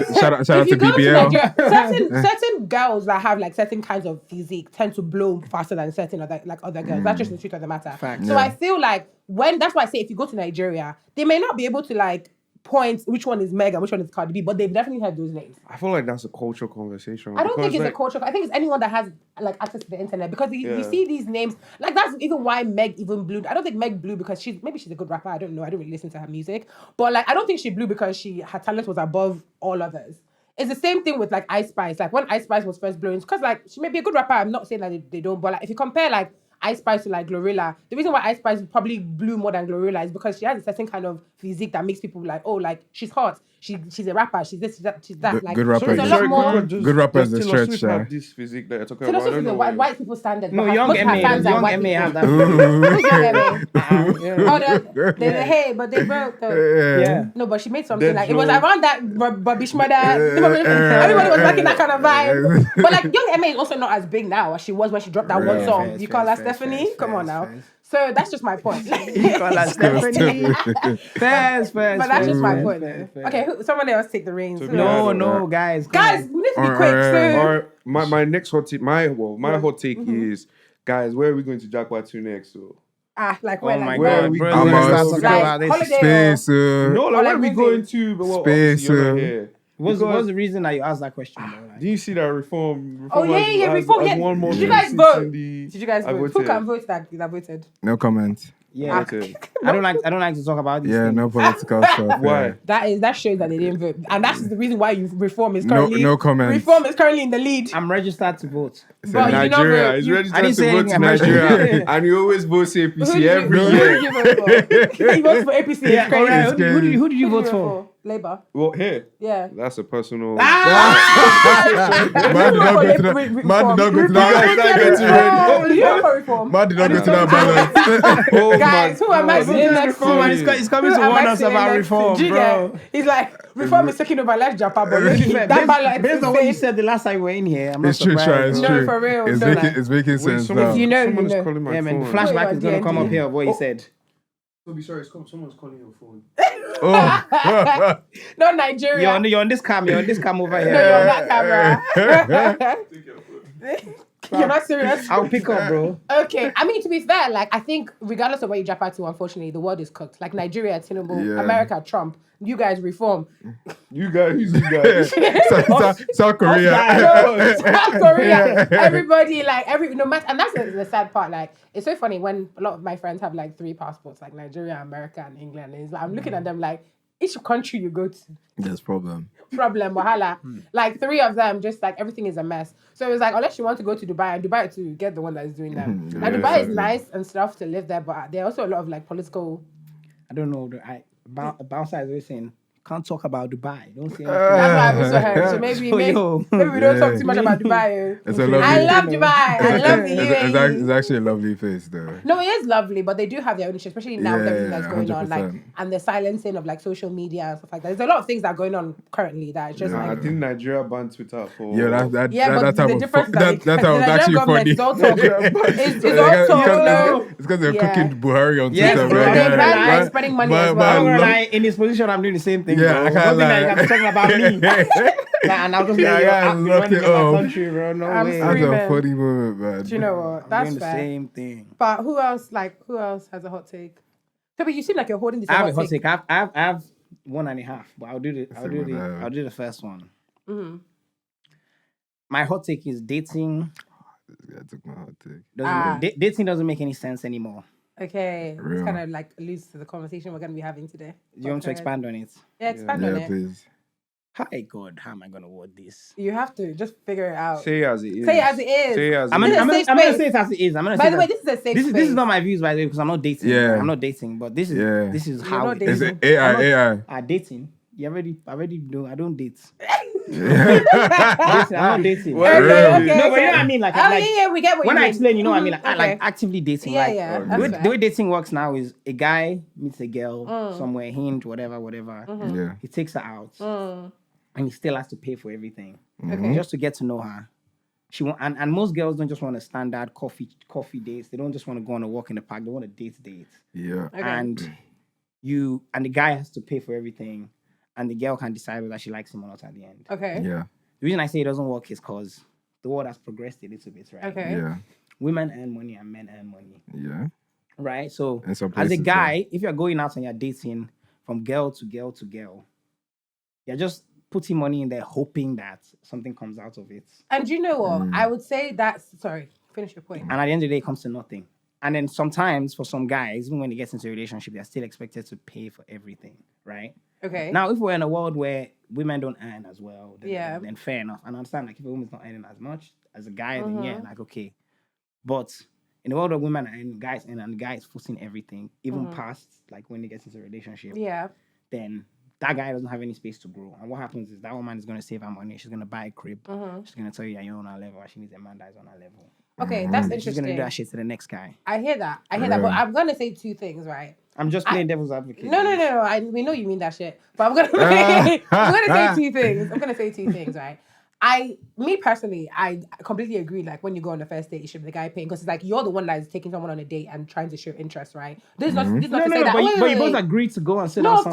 Speaker 3: to
Speaker 1: If you go to
Speaker 3: BBL.
Speaker 1: Nigeria, certain girls that have like certain kinds of physique tend to blow faster than certain other girls. That's just the truth of the matter.
Speaker 4: Fact.
Speaker 1: So I feel like that's why I say if you go to Nigeria, they may not be able to like point which one is Meg and which one is Cardi B, but they've definitely heard those names.
Speaker 2: I feel like that's a cultural conversation.
Speaker 1: I don't think
Speaker 2: because,
Speaker 1: it's a culture. I think it's anyone that has like access to the internet because you see these names. Like that's even why Meg even blew. I don't think Meg blew because maybe she's a good rapper. I don't know. I don't really listen to her music, but like I don't think she blew because her talent was above all others. It's the same thing with like Ice Spice. Like when Ice Spice was first blowing, because like she may be a good rapper. I'm not saying that they don't, but like if you compare like Ice Spice to like Glorilla, the reason why Ice Spice probably blew more than Glorilla is because she has a certain kind of physique that makes people like, oh, like she's hot. she's a rapper, she's this, she's that.
Speaker 3: Good-
Speaker 1: Like,
Speaker 3: good rapper.
Speaker 1: there's a
Speaker 3: Sorry,
Speaker 1: lot more.
Speaker 3: Good rapper is the
Speaker 2: Taylor
Speaker 3: stretch,
Speaker 2: Swift
Speaker 3: yeah.
Speaker 2: have this physique that you're talking
Speaker 1: Taylor
Speaker 2: about. I
Speaker 1: Swift
Speaker 2: don't
Speaker 1: is
Speaker 2: know.
Speaker 1: a white people standard.
Speaker 4: No,
Speaker 1: but
Speaker 4: young
Speaker 1: most of her
Speaker 4: MA,
Speaker 1: fans are
Speaker 4: young
Speaker 1: white
Speaker 4: MA have
Speaker 1: people.
Speaker 4: that.
Speaker 1: Who's young MA?
Speaker 4: Yeah.
Speaker 1: Oh, the hey, but they broke though.
Speaker 4: Yeah.
Speaker 1: No, but she made something
Speaker 2: Dead
Speaker 1: like it was
Speaker 2: Joe.
Speaker 1: around that Bobby Schmurda. Everybody was making that kind of vibe. But like young MA is also not as big now as she was when she dropped that one
Speaker 3: Yeah.
Speaker 1: song.
Speaker 4: Fairs,
Speaker 1: You call her
Speaker 4: fairs,
Speaker 1: Stephanie?
Speaker 4: fairs,
Speaker 1: Come on
Speaker 4: fairs,
Speaker 1: now.
Speaker 4: fairs.
Speaker 1: So that's just my point.
Speaker 4: You call her Stephanie. Fairs,
Speaker 1: But that's just my point.
Speaker 4: fairs, fairs.
Speaker 1: Okay, someone else take the reins.
Speaker 2: Tobi,
Speaker 4: No, guys.
Speaker 1: Guys, we need to be
Speaker 3: Alright,
Speaker 1: quick. So
Speaker 2: Or my next hot take, my hot take is, guys, where are we going to Jaguar to next? So
Speaker 1: like
Speaker 4: Oh
Speaker 1: where?
Speaker 4: my
Speaker 1: Like
Speaker 2: where
Speaker 1: where?
Speaker 2: are we
Speaker 4: bro,
Speaker 2: going?
Speaker 4: we're gonna
Speaker 3: Like,
Speaker 4: start talking about this.
Speaker 1: holiday.
Speaker 3: Space,
Speaker 2: no, like
Speaker 1: like
Speaker 2: where are we
Speaker 1: moving.
Speaker 2: going to? But well, obviously you're not
Speaker 3: Space,
Speaker 2: here.
Speaker 4: What's
Speaker 2: Because-
Speaker 4: the reason that you asked that question? Bro? Like,
Speaker 2: Do you see that reform?
Speaker 1: Oh yeah,
Speaker 2: has-
Speaker 1: reform.
Speaker 2: has
Speaker 1: Yeah.
Speaker 2: one more
Speaker 1: Did you
Speaker 2: seat
Speaker 1: guys
Speaker 2: in
Speaker 1: vote?
Speaker 2: the-
Speaker 1: Did you guys
Speaker 2: I
Speaker 1: vote? Who
Speaker 2: voted.
Speaker 1: can vote that voted?
Speaker 3: no comment.
Speaker 4: yeah,
Speaker 2: Okay.
Speaker 4: I don't like to talk about this.
Speaker 3: Yeah,
Speaker 4: thing.
Speaker 3: no political stuff.
Speaker 2: Why?
Speaker 3: Yeah.
Speaker 1: That shows that they didn't vote, and that's the reason why reform is
Speaker 3: No-
Speaker 1: currently
Speaker 3: no comments.
Speaker 1: Reform is currently in the lead.
Speaker 4: I'm registered to vote.
Speaker 1: But you did not
Speaker 2: Nigeria.
Speaker 1: vote.
Speaker 2: He's
Speaker 1: You-
Speaker 4: I
Speaker 2: registered
Speaker 4: didn't
Speaker 2: to
Speaker 4: say
Speaker 2: vote to
Speaker 4: I'm
Speaker 2: Nigeria,
Speaker 4: registered.
Speaker 2: and you always vote
Speaker 1: Who
Speaker 2: APC
Speaker 1: did
Speaker 2: every
Speaker 1: you, who
Speaker 2: year.
Speaker 1: did you vote for? He votes for APC.
Speaker 4: Yeah,
Speaker 1: It's crazy.
Speaker 4: alright.
Speaker 3: It's crazy.
Speaker 4: Who did you
Speaker 1: Who
Speaker 4: vote
Speaker 1: did you
Speaker 4: for?
Speaker 1: Labour.
Speaker 2: Well, here,
Speaker 1: Yeah.
Speaker 2: that's a personal.
Speaker 3: Man did not go to that. Man did not go to that.
Speaker 1: Did you vote for reform?
Speaker 3: Man did not go to that balance.
Speaker 2: Oh
Speaker 1: Guys, who am I
Speaker 2: God.
Speaker 1: sitting next to?
Speaker 2: reform,
Speaker 4: He's coming
Speaker 1: Who
Speaker 4: to
Speaker 1: am
Speaker 4: warn
Speaker 1: I
Speaker 4: us
Speaker 1: sitting
Speaker 4: about
Speaker 1: next to?
Speaker 4: reform,
Speaker 1: Do you
Speaker 4: bro.
Speaker 1: get? He's like, reform is taking over life, Japan, but really, that balance
Speaker 4: Based
Speaker 1: is
Speaker 4: on what you
Speaker 1: insane.
Speaker 4: said the last time we were in here, I'm not
Speaker 3: It's true,
Speaker 4: surprised.
Speaker 3: Shy. It's
Speaker 1: No,
Speaker 3: true.
Speaker 1: for real,
Speaker 3: It's
Speaker 1: don't
Speaker 3: making
Speaker 1: lie.
Speaker 3: it's making sense
Speaker 2: Someone,
Speaker 3: now.
Speaker 1: You know,
Speaker 2: someone
Speaker 1: you
Speaker 2: is
Speaker 1: know.
Speaker 2: calling my
Speaker 4: Yeah, man, the
Speaker 2: phone.
Speaker 4: flashback is
Speaker 1: Wait,
Speaker 4: going to
Speaker 1: what,
Speaker 4: come up
Speaker 1: DND?
Speaker 4: here of what he said.
Speaker 2: Tobi, sorry, someone's calling your phone.
Speaker 3: Oh.
Speaker 1: Not Nigeria.
Speaker 4: You're on this cam. You're on this cam over
Speaker 1: No,
Speaker 4: here.
Speaker 1: you're on that camera. You're not serious.
Speaker 4: I'll pick up, bro.
Speaker 1: Okay, I mean, to be fair, like, I think regardless of where you jump out to, unfortunately, the world is cooked. Like, Nigeria, Tinubu,
Speaker 3: Yeah.
Speaker 1: America, Trump, you guys reform.
Speaker 2: You guys, who's you guys?
Speaker 3: South Korea.
Speaker 1: No, South Korea, everybody, like, no matter, and that's the sad part. Like, it's so funny when a lot of my friends have like 3 passports, like Nigeria, America, and England. And it's like, I'm looking at them like, each country you go to,
Speaker 3: There's problem.
Speaker 1: wahala. Like 3 of them, just like everything is a mess. So it's like, unless you want to go to Dubai, and Dubai to get the one that is doing that. And
Speaker 3: Yeah,
Speaker 1: Dubai is
Speaker 3: exactly.
Speaker 1: nice and stuff to live there, but there are also a lot of like political.
Speaker 4: I don't know. Bouncer is always saying, can't talk about Dubai. Don't say anything.
Speaker 1: That's what I've also heard. So maybe we don't talk too much about Dubai.
Speaker 3: It's a lovely.
Speaker 1: I love Dubai. I love the UAE.
Speaker 3: It's actually a lovely face, though.
Speaker 1: No, it is lovely, but they do have their own issue, especially now with
Speaker 3: Yeah,
Speaker 1: everything that's going on, like,
Speaker 3: 100%.
Speaker 1: and the silencing of like social media and stuff like that. There's a lot of things that are going on currently that is just
Speaker 2: I
Speaker 1: like.
Speaker 2: think Nigeria banned Twitter for.
Speaker 3: Yeah,
Speaker 1: But
Speaker 3: that type
Speaker 1: the
Speaker 3: of
Speaker 1: difference is
Speaker 3: that
Speaker 1: the
Speaker 3: was actually
Speaker 1: Nigerian
Speaker 3: funny.
Speaker 1: government is all talk. No.
Speaker 3: It's because they're
Speaker 1: Yeah.
Speaker 3: cooking Buhari on
Speaker 4: Yes,
Speaker 3: Twitter,
Speaker 4: bro.
Speaker 3: man.
Speaker 4: They're
Speaker 1: banned,
Speaker 3: Man-
Speaker 1: like, spreading money
Speaker 3: man-
Speaker 1: as well.
Speaker 4: I'm not
Speaker 3: man,
Speaker 4: gonna
Speaker 3: look-
Speaker 4: lie, in his position, I'm doing the same thing.
Speaker 3: Yeah,
Speaker 4: bro.
Speaker 3: I can't
Speaker 4: Something
Speaker 3: lie.
Speaker 4: like I'm talking about me. And I'll just
Speaker 3: Yeah,
Speaker 4: be
Speaker 3: I
Speaker 4: running
Speaker 3: locked
Speaker 4: in
Speaker 3: it
Speaker 4: my
Speaker 3: up.
Speaker 4: country, bro. No
Speaker 1: I'm
Speaker 4: way.
Speaker 3: That's
Speaker 1: screaming.
Speaker 3: a funny moment, man.
Speaker 1: Do you know what?
Speaker 4: I'm
Speaker 1: That's
Speaker 4: doing the
Speaker 1: fair.
Speaker 4: same thing.
Speaker 1: But who else has a hot take? Tobi, you seem like you're holding this
Speaker 4: I have a
Speaker 1: hot
Speaker 4: hot
Speaker 1: take.
Speaker 4: take. I have 1.5, but I'll do
Speaker 3: Same.
Speaker 4: the first one.
Speaker 1: Mhm.
Speaker 4: My hot take is dating.
Speaker 3: Yeah, I took my hot take.
Speaker 4: Dating doesn't make any sense anymore.
Speaker 1: Okay, it's
Speaker 3: Real.
Speaker 1: kind of like alludes to the conversation we're going to be having today.
Speaker 4: Do you want to
Speaker 1: Okay.
Speaker 4: expand on it?
Speaker 1: Yeah, expand on
Speaker 3: Yeah,
Speaker 1: it.
Speaker 3: please.
Speaker 4: Hi God, how am I gonna word this?
Speaker 1: You have to just figure it out.
Speaker 2: Say it as it is.
Speaker 1: Say it as it is.
Speaker 2: Say it as
Speaker 4: I'm
Speaker 2: it
Speaker 1: This
Speaker 2: is.
Speaker 1: is a safe
Speaker 4: gonna
Speaker 1: space.
Speaker 4: say it as it is. I'm gonna
Speaker 1: By
Speaker 4: say
Speaker 1: the way, this is a safe
Speaker 4: this
Speaker 1: space.
Speaker 4: is not my views, by the way, because I'm not dating.
Speaker 3: Yeah.
Speaker 4: I'm not dating, but this is
Speaker 3: Yeah.
Speaker 4: this is
Speaker 1: You're
Speaker 4: how
Speaker 1: not
Speaker 4: it is.
Speaker 3: Is
Speaker 1: dating.
Speaker 3: it AI?
Speaker 4: Dating. You already know I don't date.
Speaker 3: Yeah.
Speaker 4: Dating, I'm not dating.
Speaker 2: Well,
Speaker 1: Okay,
Speaker 3: Really?
Speaker 1: okay,
Speaker 4: No, but
Speaker 1: okay.
Speaker 4: you know what I mean? Like,
Speaker 1: Oh,
Speaker 4: like
Speaker 1: yeah, we get what
Speaker 4: when
Speaker 1: you
Speaker 4: I
Speaker 1: mean.
Speaker 4: explain, you know what I mean? Like,
Speaker 1: Mhm,
Speaker 4: like
Speaker 1: okay.
Speaker 4: actively dating.
Speaker 1: Yeah,
Speaker 4: like,
Speaker 1: yeah,
Speaker 3: the
Speaker 1: that's
Speaker 4: the
Speaker 1: fair.
Speaker 4: way dating works now is a guy meets a girl
Speaker 1: Mm.
Speaker 4: somewhere, Hinge, whatever.
Speaker 3: Yeah.
Speaker 4: He takes her out,
Speaker 1: Mm.
Speaker 4: and he still has to pay for everything
Speaker 1: Okay.
Speaker 4: just to get to know her. She want, and most girls don't just want a standard coffee dates. They don't just want to go on a walk in the park. They want a date.
Speaker 3: Yeah.
Speaker 1: Okay.
Speaker 4: And the guy has to pay for everything, and the girl can decide whether she likes him or not at the end.
Speaker 1: Okay.
Speaker 3: Yeah.
Speaker 4: The reason I say it doesn't work is because the world has progressed a little bit, right?
Speaker 1: Okay.
Speaker 3: Yeah.
Speaker 4: Women earn money and men earn money,
Speaker 3: Yeah.
Speaker 4: right? So
Speaker 3: In some
Speaker 4: as a
Speaker 3: places,
Speaker 4: guy, if you're going out and you're dating from girl to girl to girl, you're just putting money in there hoping that something comes out of it.
Speaker 1: And you know what?
Speaker 3: Mm.
Speaker 1: I would say that's sorry. Finish your point.
Speaker 4: And at the end of the day, it comes to nothing. And then sometimes for some guys, even when they get into a relationship, they're still expected to pay for everything, right?
Speaker 1: Okay.
Speaker 4: Now, if we're in a world where women don't earn as well, then,
Speaker 1: Yeah.
Speaker 4: then fair enough. And I understand, like, if a woman's not earning as much as a guy, then yeah, like, okay. But in a world of women and guys and guys forcing everything, even past, like, when they get into a relationship,
Speaker 1: Yeah.
Speaker 4: then that guy doesn't have any space to grow. And what happens is that woman is going to save her money. She's going to buy a crib. She's going to tell you that you're on her level. She needs a man that is on her level.
Speaker 1: Okay, that's
Speaker 4: She's
Speaker 1: interesting.
Speaker 4: going to do that shit to the next guy.
Speaker 1: I hear that. But I'm gonna say two things, right?
Speaker 4: I'm just playing devil's advocate.
Speaker 1: No. We know you mean that shit. But I'm gonna say two things, right? Me personally, I completely agree. Like when you go on the first date, you should be the guy paying because it's like you're the one that is taking someone on a date and trying to show interest, right? This is not to say that.
Speaker 4: But you both agreed to go and sit down.
Speaker 1: Of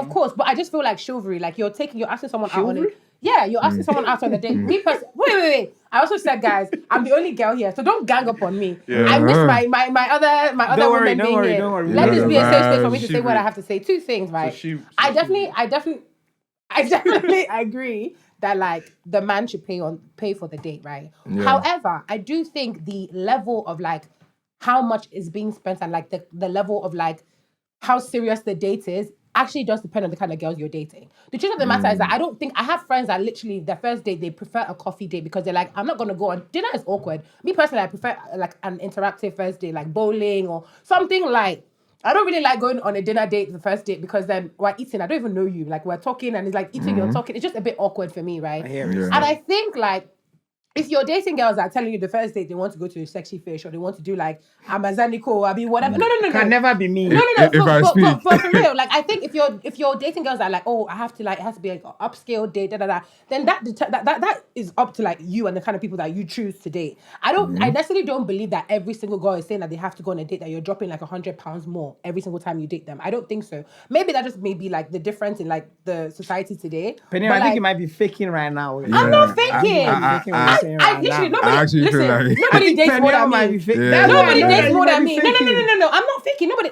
Speaker 1: course. But I just feel like chivalry. Like you're asking someone out on it. Yeah, you're asking someone out on a date. Me personally, wait. I also said, guys, I'm the only girl here, so don't gang up on me. Yeah. I miss my other women being here.
Speaker 4: Don't worry.
Speaker 1: Let this be a safe space for me to say what I have to say. Two things, right?
Speaker 2: So
Speaker 1: I definitely agree that like the man should pay for the date, right? Yeah. However, I do think the level of like how much is being spent and like the level of like how serious the date is actually does depend on the kind of girls you're dating. The truth of the matter is that I have friends that literally their first date, they prefer a coffee date because they're like, I'm not going to go on, dinner is awkward. Me personally, I prefer like an interactive first date, like bowling or something like, I don't really like going on a dinner date, the first date, because then we're eating, I don't even know you, like we're talking and it's like eating, you're talking, it's just a bit awkward for me, right? And I think like, if you're dating girls that are telling you the first date they want to go to a sexy fish or they want to do like Amazonico, I mean whatever. No.
Speaker 4: Can never be me.
Speaker 1: No. For real, like I think if you're dating girls that are like, oh, I have to like, it has to be like an upscale date, then that is up to like you and the kind of people that you choose to date. I necessarily don't believe that every single girl is saying that they have to go on a date that you're dropping like £100 more every single time you date them. I don't think so. Maybe that just may be like the difference in like the society today.
Speaker 4: Penny, I think you might be faking right now.
Speaker 1: I'm not faking. I literally nobody dates more than me. Nobody dates more than me. No. I'm not faking. Nobody.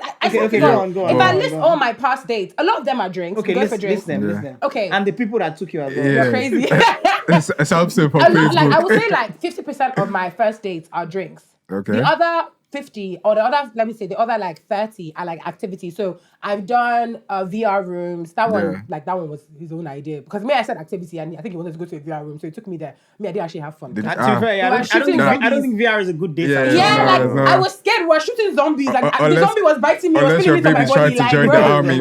Speaker 1: Go on. If I list all my past dates, a lot of them are drinks.
Speaker 4: Okay, list them. Okay. And the people that took you as well.
Speaker 1: You're crazy.
Speaker 3: It's upset for Facebook.
Speaker 1: Like I would say like 50% of my first dates are drinks.
Speaker 3: Okay.
Speaker 1: The other 50 or the other like 30 are like activities. So I've done VR rooms. That one was his own idea because I said activity and I think he wanted to go to a VR room, so he took me there. I didn't actually have fun.
Speaker 4: I don't think VR is a good date.
Speaker 1: I was scared. We were shooting zombies and the zombie was biting me.
Speaker 3: Unless your baby's trying to join the army.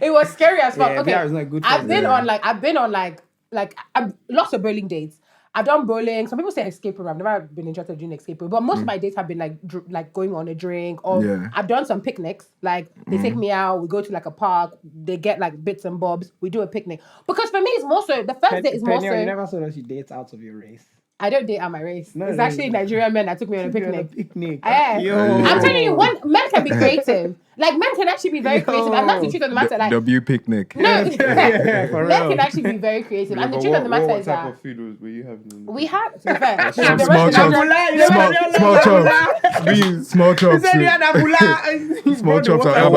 Speaker 1: It was scary as fuck. Okay,
Speaker 4: VR is not good.
Speaker 1: I've been on lots of bowling dates. I've done bowling. Some people say escape room. I've never been interested in doing escape room, but most of my dates have been like going on a drink or I've done some picnics. Like they take me out, we go to like a park, they get like bits and bobs, we do a picnic. Because for me, it's more so the first date is more so.
Speaker 4: You never saw that you date out of your race.
Speaker 1: I don't date out my race. It's actually Nigerian men that took me on a picnic.
Speaker 4: I'm
Speaker 1: telling you, men can be creative. Like men can actually be very creative, and that's the truth of the matter. Like
Speaker 3: W picnic.
Speaker 1: No, men can actually be very creative, and the truth of the matter is that
Speaker 2: what type of food were you having?
Speaker 1: We had to be fair.
Speaker 3: Small chops. Small chops. Small chops are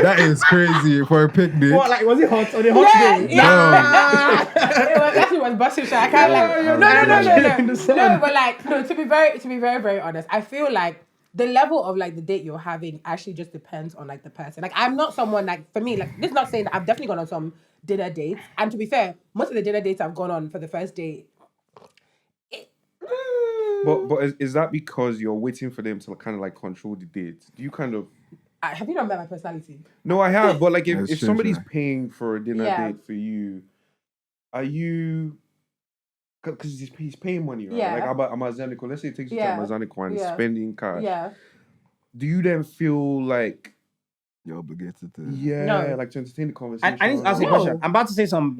Speaker 3: that is crazy for a picnic.
Speaker 4: What, like was it hot on a hot day?
Speaker 1: Yeah. It actually was busting. I can't No, but like to be very, very honest, I feel like the level of like the date you're having actually just depends on like the person. Like I'm not someone like, for me, like this is not saying that I've definitely gone on some dinner dates. And to be fair, most of the dinner dates I've gone on for the first date.
Speaker 2: But is that because you're waiting for them to kind of like control the date? Do you kind of...
Speaker 1: have you not met my personality?
Speaker 2: No, I have. But like if somebody's paying for a dinner date for you, are you... Because he's paying money, right?
Speaker 1: Yeah.
Speaker 2: Like Amazonico, let's say he takes you to Amazonico and spending cash.
Speaker 1: Yeah.
Speaker 2: Do you then feel like
Speaker 3: you're obligated to?
Speaker 2: Yeah, like to entertain the conversation.
Speaker 4: I need to ask you a question. I'm about to say some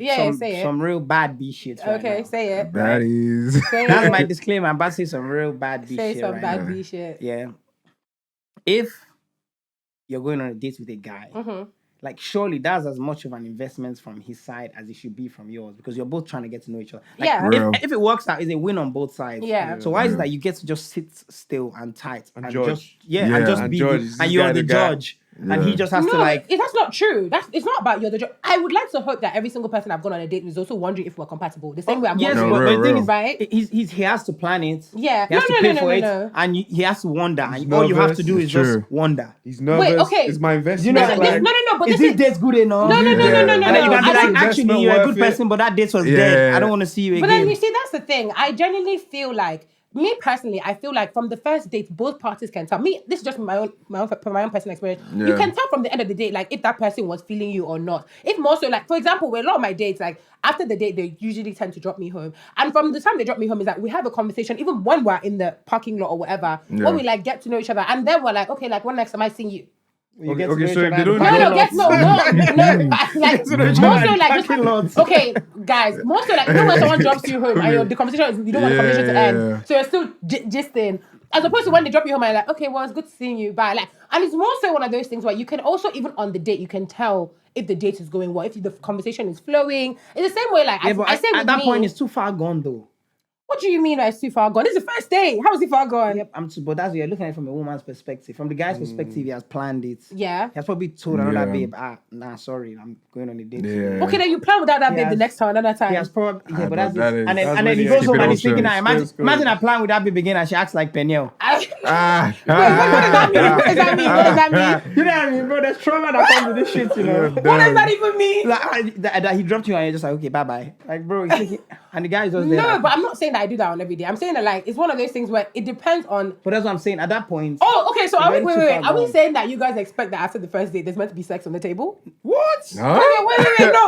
Speaker 4: real bad B shit.
Speaker 1: Okay, say it.
Speaker 3: Baddies.
Speaker 4: That's my disclaimer. I'm about to say some real bad B shit.
Speaker 1: Say some bad B shit.
Speaker 4: Yeah. If you're going on a date with a guy, like surely that's as much of an investment from his side as it should be from yours because you're both trying to get to know each other. Like, if it works out, it's a win on both sides.
Speaker 1: Yeah.
Speaker 4: So why is it that you get to just sit still and tight and
Speaker 2: judge?
Speaker 4: And be judge. And you're the judge. Yeah. And he just has to like...
Speaker 1: That's not true. It's not about you're the judge. I would like to hope that every single person I've gone on a date with is also wondering if we're compatible. The same way I'm wondering.
Speaker 4: But the thing is, right? He has to plan it.
Speaker 1: Yeah.
Speaker 4: He has to pay for it. And he has to wonder. And all you have to do is just wonder.
Speaker 2: He's nervous.
Speaker 1: Wait, okay.
Speaker 2: Is my investment
Speaker 1: but
Speaker 4: is this date good enough?
Speaker 1: No.
Speaker 4: And then you can be like, actually, you're a good person, but that date was dead. I don't want to see you again.
Speaker 1: But then you see, that's the thing. I genuinely feel like me personally, I feel like from the first date, both parties can tell. Me, this is just my own personal experience. Yeah. You can tell from the end of the date, like if that person was feeling you or not. If more so, like for example, with a lot of my dates, like after the date, they usually tend to drop me home, and from the time they drop me home, is like we have a conversation, even when we're in the parking lot or whatever, when we like get to know each other, and then we're like, okay, like when next am I seeing you?
Speaker 2: Okay, so if they don't...
Speaker 1: Like more so like just, okay, guys, more so like, you know when someone drops you home and the conversation is, you don't want the conversation to end, so you're still gisting, as opposed to when they drop you home and you're like, okay, well, it's good seeing you, bye. Like, and it's more so one of those things where you can also, even on the date, you can tell if the date is going well, if the conversation is flowing. It's the same way, like, I say
Speaker 4: at that point, it's too far gone, though.
Speaker 1: What do you mean it's too far gone? This is the first day. How is it far gone?
Speaker 4: Yep, but that's what you're looking at it from a woman's perspective. From the guy's perspective, he has planned it.
Speaker 1: Yeah.
Speaker 4: He has probably told another babe, sorry, I'm going on a date.
Speaker 1: Yeah. Okay, then you plan without that babe the next time, another time.
Speaker 4: He has probably, but that's it. And then he goes home and he's thinking, imagine I plan with that babe again and she acts like Peniel.
Speaker 1: Wait, what does that mean? What does that mean? What does that mean?
Speaker 4: You know what I mean, bro? There's trauma that comes with this shit, you know.
Speaker 1: What does that even mean?
Speaker 4: Like, that he dropped you and you're just like, okay, bye-bye. Like, bro, he's thinking, and the guy is just there.
Speaker 1: No, but I'm not saying that I do that on every day. I'm saying that like it's one of those things where it depends on.
Speaker 4: But that's what I'm saying. At that point.
Speaker 1: Oh, okay. So are we saying that you guys expect that after the first date there's meant to be sex on the table?
Speaker 2: What?
Speaker 3: Huh?
Speaker 1: Wait, no.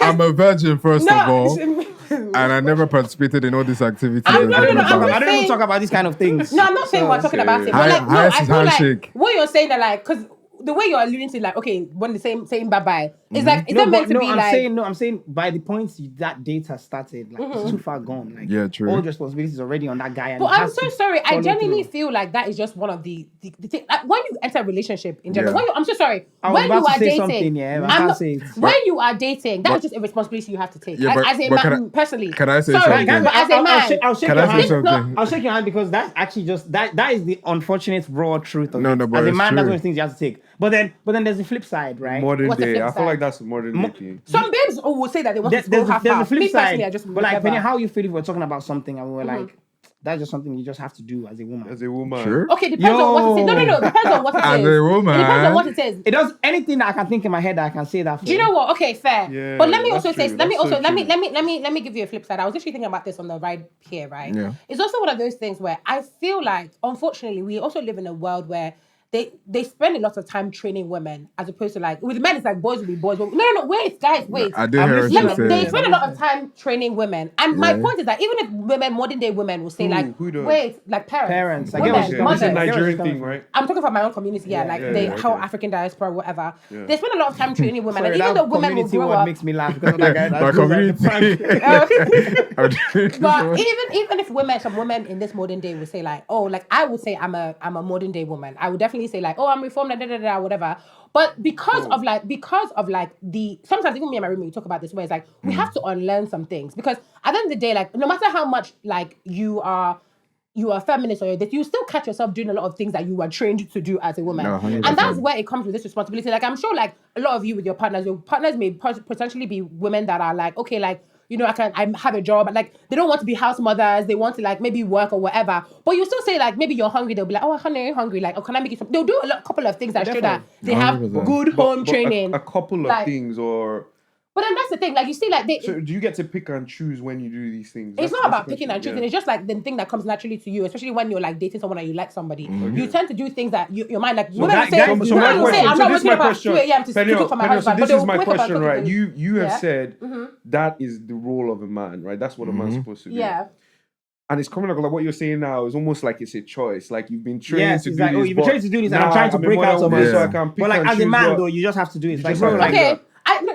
Speaker 3: I'm a virgin first of all, and I never participated in all these activities.
Speaker 4: I don't even talk about these kind of things.
Speaker 1: No, I'm not saying we're talking about it. But like, no, I feel like what you're saying that like because. The way you're alluding to, like, okay, when the saying bye-bye, it's like, is it meant to be like...
Speaker 4: I'm saying by the point that date has started, like, it's too far gone. Like,
Speaker 3: yeah, true.
Speaker 4: All the responsibilities already on that guy. And
Speaker 1: but I'm so sorry. I genuinely feel like that is just one of the thing. Like, when you enter a relationship in general, I'm so sorry. When you are dating, when you are dating, that is just a responsibility you have to take.
Speaker 3: Yeah,
Speaker 1: like, as a man, personally.
Speaker 3: Can I say something?
Speaker 1: But as a man...
Speaker 4: I'll shake your hand. I'll shake your hand because that's actually just... That is the unfortunate raw truth of it.
Speaker 3: But
Speaker 4: as a man, that's one of the things you have to take. But then there's the flip side, right?
Speaker 2: Modern day. I feel like that's modern day thing.
Speaker 1: Some babes will say that they want to go half-half.
Speaker 4: There's a flip side.
Speaker 1: Me personally, I just
Speaker 4: but like, Penny, how you feel if we're talking about something and we're like, that's just something you just have to do as a woman.
Speaker 2: As a woman.
Speaker 3: Sure.
Speaker 1: Okay, depends on what it is. No. Depends on what it is.
Speaker 3: As a woman.
Speaker 1: It depends on what it is.
Speaker 4: It does anything that I can think in my head that I can say that for.
Speaker 1: Do you know what? Okay, fair.
Speaker 2: Yeah,
Speaker 1: but let me also say,
Speaker 2: true.
Speaker 1: let me give you a flip side. I was actually thinking about this on the ride here, right?
Speaker 3: Yeah.
Speaker 1: It's also one of those things where I feel like, unfortunately, we also live in a world where they spend a lot of time training women as opposed to like with men it's like boys will be boys. No, wait, guys, wait.
Speaker 3: I did hear what you said.
Speaker 1: They spend a lot of time training women, and my point is that even if women, modern day women, will say wait, like parents,
Speaker 4: I get what you're
Speaker 2: saying. It's a Nigerian thing, right?
Speaker 1: I'm talking about my own community, how African diaspora, whatever. Yeah. They spend a lot of time training women, and even though women will grow up,
Speaker 4: makes me laugh because of that guy.
Speaker 3: My community.
Speaker 1: But even if some women in this modern day will say like, oh, like I would say I'm a modern day woman. I would definitely say like, oh, I'm reformed, whatever. But because of the sometimes even me and my roommate we talk about this where it's like we have to unlearn some things because at the end of the day, like no matter how much like you are feminist or that you still catch yourself doing a lot of things that you were trained to do as a woman. And that's where it comes with this responsibility. Like I'm sure like a lot of you with your partners may potentially be women that are like, okay, like you know, I have a job, but like they don't want to be house mothers. They want to like maybe work or whatever. But you still say like maybe you're hungry. They'll be like, oh, honey, are you hungry? Like, oh, can I make you something? They'll do a couple of things that show that they have
Speaker 3: 100%.
Speaker 1: good home training.
Speaker 2: A couple of things or.
Speaker 1: But then that's the thing, like you see, like
Speaker 2: So do you get to pick and choose when you do these things?
Speaker 1: It's not about picking and choosing. It's just like the thing that comes naturally to you, especially when you're like dating someone and you like somebody. You tend to do things that your mind like. Women will say, I'm not waking up at 2 a.m. to cook for my husband.
Speaker 2: So this is my question, right? You have said that is the role of a man, right? That's what a man's supposed to do.
Speaker 1: Yeah.
Speaker 2: And it's coming like what you're saying now is almost like it's a choice. Like you've been trained to do this.
Speaker 4: You've been trained to do this, and I'm trying to break out of it.
Speaker 2: So I can pick
Speaker 4: but like as a man, though, you just have to do it. Like, bro, like.
Speaker 1: Okay.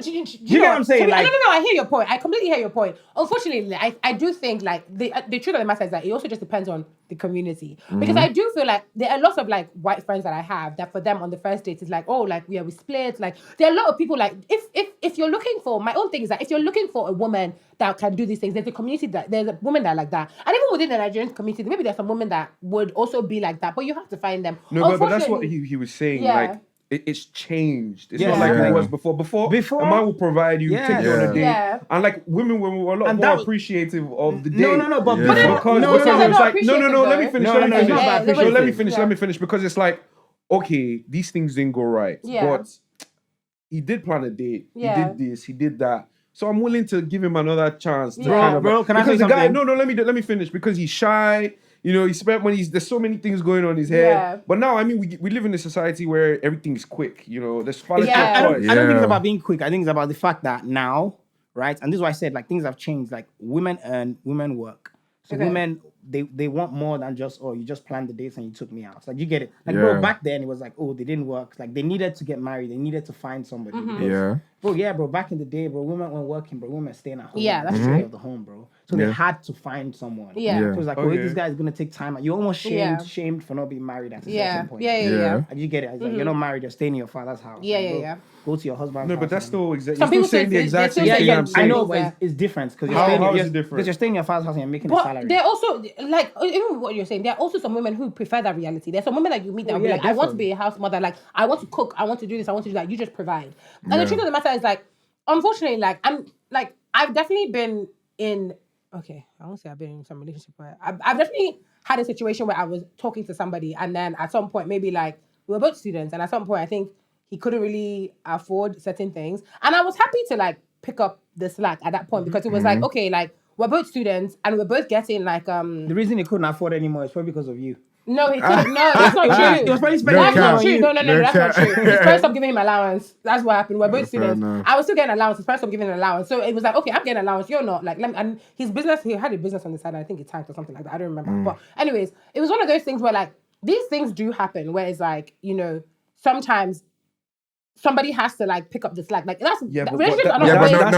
Speaker 1: Do you know what
Speaker 4: I'm saying?
Speaker 1: No, I hear your point. I completely hear your point. Unfortunately, I do think like the truth of the matter is that it also just depends on the community. Because I do feel like there are lots of like white friends that I have that for them on the first date is like, oh, like we split. Like there are a lot of people like if you're looking for, my own thing is that if you're looking for a woman that can do these things, there's a community there's a woman that are like that. And even within the Nigerian community, maybe there's some women that would also be like that, but you have to find them.
Speaker 2: No, but that's what he was saying. Like it's changed. It's not like it was before. Before, a man will provide you, take you on a date, and like women were a lot more appreciative of the date.
Speaker 4: But
Speaker 2: it's like no. Let me finish. Let me finish because it's like okay, these things didn't go right, but he did plan a date. He did this. He did that. So I'm willing to give him another chance.
Speaker 4: Bro, can I say something?
Speaker 2: Guy, no, let me finish. Because he's shy. You know, he spent money. There's so many things going on in his head.
Speaker 1: Yeah.
Speaker 2: But now, I mean, we live in a society where everything is quick. You know, there's quality of
Speaker 4: I don't
Speaker 2: choice.
Speaker 4: think it's about being quick. I think it's about the fact that now, right? And this is why I said, like, things have changed. Like, women earn, women work. So women, they want more than just, you just planned the dates and you took me out. Like, you get it. Like, bro, back then it was like, they didn't work. Like, they needed to get married. They needed to find somebody. Because, bro, back in the day, bro, women weren't working, bro. Women were staying at home.
Speaker 1: Yeah, that's
Speaker 4: true. Of the home, bro. So they had to find someone.
Speaker 1: Yeah.
Speaker 4: So it was like, this guy is going to take time. You're almost shamed for not being married at a certain point.
Speaker 1: Yeah.
Speaker 4: And you get it. It's like, you're not married, you're staying in your father's house.
Speaker 1: Yeah.
Speaker 4: Go to your husband's house.
Speaker 2: No, but that's still exactly.
Speaker 1: Some people say
Speaker 2: the exact same thing I'm saying.
Speaker 4: I know, but it's different because
Speaker 2: how is it different?
Speaker 4: Because you're staying in your father's house and you're making a salary.
Speaker 1: They're also like even what you're saying. There are also some women who prefer that reality. There's some women that you meet that will be like, I want to be a house mother. Like I want to cook. I want to do this. I want to do that. You just provide. And the truth of the matter is like, unfortunately, I've definitely been in. Okay, I won't say I've been in some relationship where I've definitely had a situation where I was talking to somebody and then at some point maybe like we were both students and at some point I think he couldn't really afford certain things and I was happy to like pick up the slack at that point because it was like okay like we're both students and we're both getting like
Speaker 4: The reason he couldn't afford anymore is probably because of you.
Speaker 1: No, he couldn't. No, that's not true.
Speaker 4: He was probably spending
Speaker 1: That's not true. No, that's not true. His parents stopped giving him allowance. That's what happened. We're both students. I was still getting allowance. His parents stopped giving him allowance. So it was like, okay, I'm getting allowance. You're not. Like, and his business, he had a business on the side. I think it tanked or something like that. I don't remember. But anyways, it was one of those things where like, these things do happen where it's like, you know, sometimes somebody has to like pick up the slack. Like that's relationships are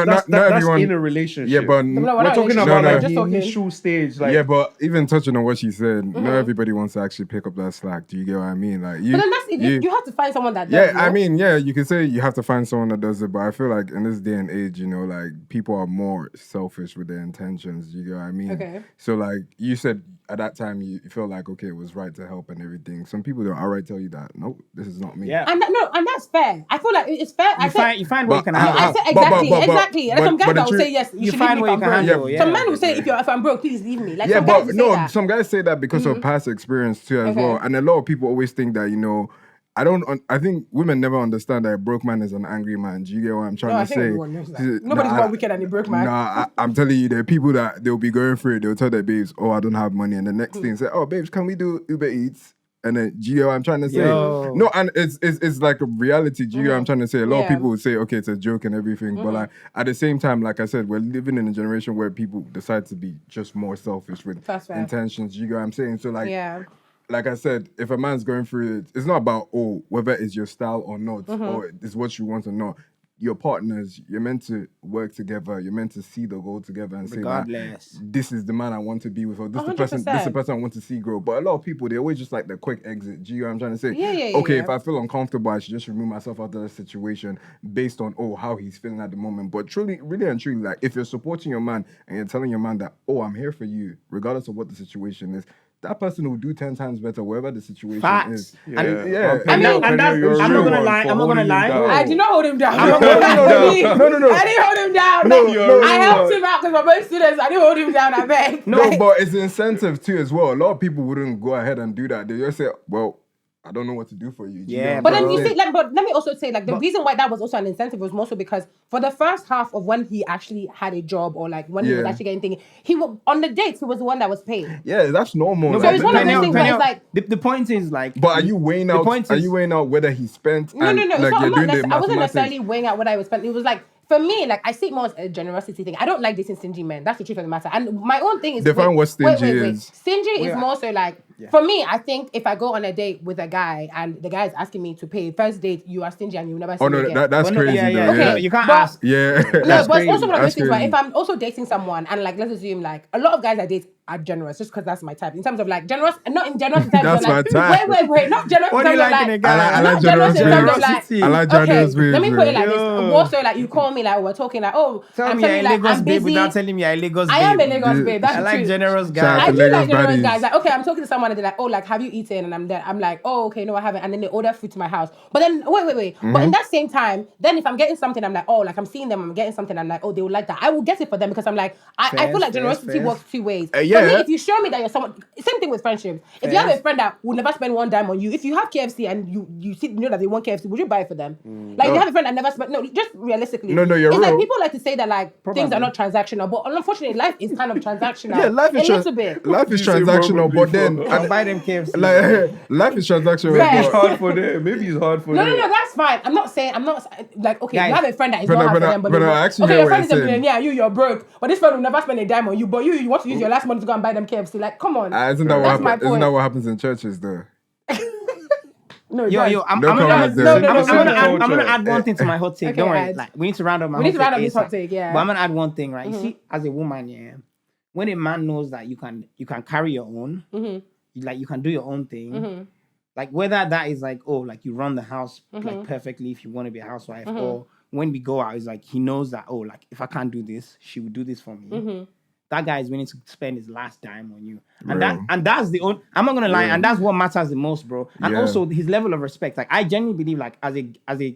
Speaker 1: not
Speaker 2: that's in a relationship.
Speaker 3: Yeah, but
Speaker 2: we're talking about like the initial stage. Like
Speaker 3: but even touching on what she said, not everybody wants to actually pick up that slack. Do you get what I mean? Like
Speaker 1: but then that's you have to find someone that does.
Speaker 3: Yeah, I mean, you can say you have to find someone that does it, but I feel like in this day and age, you know, like people are more selfish with their intentions. You get what I mean?
Speaker 1: Okay.
Speaker 3: So like you said at that time, you felt like okay, it was right to help and everything. Some people don't outright tell you that. Nope, this is not me.
Speaker 1: Yeah, and that's fair. I feel like it's fair.
Speaker 4: You find what you can handle.
Speaker 1: I said exactly. And some guys that will say yes, you should leave me if I'm broke.
Speaker 4: Yeah,
Speaker 1: some men will say if I'm broke, please leave me. Like
Speaker 3: yeah,
Speaker 1: some guys
Speaker 3: but
Speaker 1: will say that.
Speaker 3: some guys say that because of past experience too as well. And a lot of people always think that, you know, I think women never understand that a broke man is an angry man. Do you get what I'm trying to say?
Speaker 1: Everyone knows that. Nobody's more wicked than a broke man.
Speaker 3: I'm telling you, there are people that they'll be going through it. They'll tell their babes, oh, I don't have money. And the next thing say, oh, babes, can we do Uber Eats? And then, do you get what I'm trying to say?
Speaker 4: Yo.
Speaker 3: No, and it's like a reality. Do you get what I'm trying to say? A lot of people will say, okay, it's a joke and everything. But like at the same time, like I said, we're living in a generation where people decide to be just more selfish with intentions. Do you get what I'm saying? So like, like I said, if a man's going through it, it's not about, whether it's your style or not, or it's what you want or not. Your partners, you're meant to work together. You're meant to see the goal together and say, this is the man I want to be with, or this is the person I want to see grow. But a lot of people, they always just like the quick exit. Do you know what I'm trying to say? If I feel uncomfortable, I should just remove myself out of the situation based on, how he's feeling at the moment. But truly, really and truly, like if you're supporting your man and you're telling your man that, I'm here for you, regardless of what the situation is, that person will do 10 times better wherever the situation is.
Speaker 4: Yeah. I'm not gonna lie.
Speaker 1: I did not hold him down.
Speaker 3: No.
Speaker 1: I didn't hold him down. I helped him out because we're both students. I didn't hold him down, I beg.
Speaker 3: No, but it's incentive too as well. A lot of people wouldn't go ahead and do that. They just say, well, I don't know what to do for you.
Speaker 1: But then you see, but let me also say, like, the reason why that was also an incentive was mostly because for the first half of when he actually had a job or like when he was actually getting things, he was on the dates. He was the one that was paid.
Speaker 3: Yeah, that's normal.
Speaker 1: So it's one of those things where it's like
Speaker 4: the point is like.
Speaker 3: But are you weighing out? Are you weighing out whether he spent?
Speaker 1: No. Like, I wasn't necessarily weighing out what I was spending. It was like. For me, like, I see it more as a generosity thing. I don't like dating stingy men. That's the truth of the matter. And my own thing is...
Speaker 3: Define what stingy is.
Speaker 1: Stingy is more so like... For me, I think if I go on a date with a guy and the guy is asking me to pay, first date, you are stingy and you'll never see me again.
Speaker 3: That's crazy.
Speaker 1: Okay,
Speaker 4: you can't ask.
Speaker 3: Yeah.
Speaker 1: No, but it's also one of those things where if I'm also dating someone and like, let's assume like, a lot of guys I date are generous just because that's my type. In terms of like generous, and not in generous in terms
Speaker 3: that's
Speaker 1: of like...
Speaker 3: my type.
Speaker 1: Wait. Not generous in terms of like...
Speaker 3: I like generous babes. I like generous babes.
Speaker 1: Let me put it like this. More so like, you call me like, we're talking like,
Speaker 4: tell me you're a Lagos babe without telling me you're a Lagos babe.
Speaker 1: I am a Lagos babe. That's
Speaker 4: I like
Speaker 1: true.
Speaker 4: Generous guys.
Speaker 1: I do like generous guys. Like, okay, I'm talking to someone and they're like, like, have you eaten? And I'm there. I'm like, okay, no, I haven't. And then they order food to my house. But then, wait. But in that same time, then if I'm getting something, I'm like, like I'm seeing them, I'm getting something, I'm like, they will like that. I will get it for them because I'm like, I feel like generosity works two ways. For me, if you show me that you're someone, same thing with friendships. If you have a friend that will never spend one dime on you, if you have KFC and you know that they want KFC, would you buy it for them? Like, if you have a friend that never spend, just realistically.
Speaker 3: No, you're
Speaker 1: it's
Speaker 3: real.
Speaker 1: like people like to say that like things are not transactional, but unfortunately, life is kind of transactional.
Speaker 3: Yeah, life is
Speaker 1: a little bit.
Speaker 3: Life is transactional, but then
Speaker 4: I'll buy them KFC.
Speaker 3: Like life is transactional.
Speaker 2: Maybe it's hard for them. Maybe it's hard for them.
Speaker 1: No, that's fine. I'm not like okay,
Speaker 4: Guys,
Speaker 1: you have a friend that is not hard for them, but
Speaker 3: actually
Speaker 1: your friend is a billionaire, you're broke, but this friend will never spend a dime on you, but you want to use your last money to go and buy them KFC. Like, come on.
Speaker 3: Isn't that what happens in churches though?
Speaker 1: No,
Speaker 4: I'm gonna add one thing to my hot take. Don't worry. Like, we need to round up my hot take. We need to round up this hot take, yeah. But I'm gonna add one thing, right? You see, as a woman, yeah, when a man knows that you can carry your own, you can do your own thing, like whether that is like, oh, like you run the house like perfectly if you want to be a housewife, or when we go out, it's like he knows that, oh, like if I can't do this, she will do this for me. That guy is willing to spend his last dime on you. And that's the only, I'm not gonna lie, and that's what matters the most, bro. And also his level of respect. Like I genuinely believe, like as a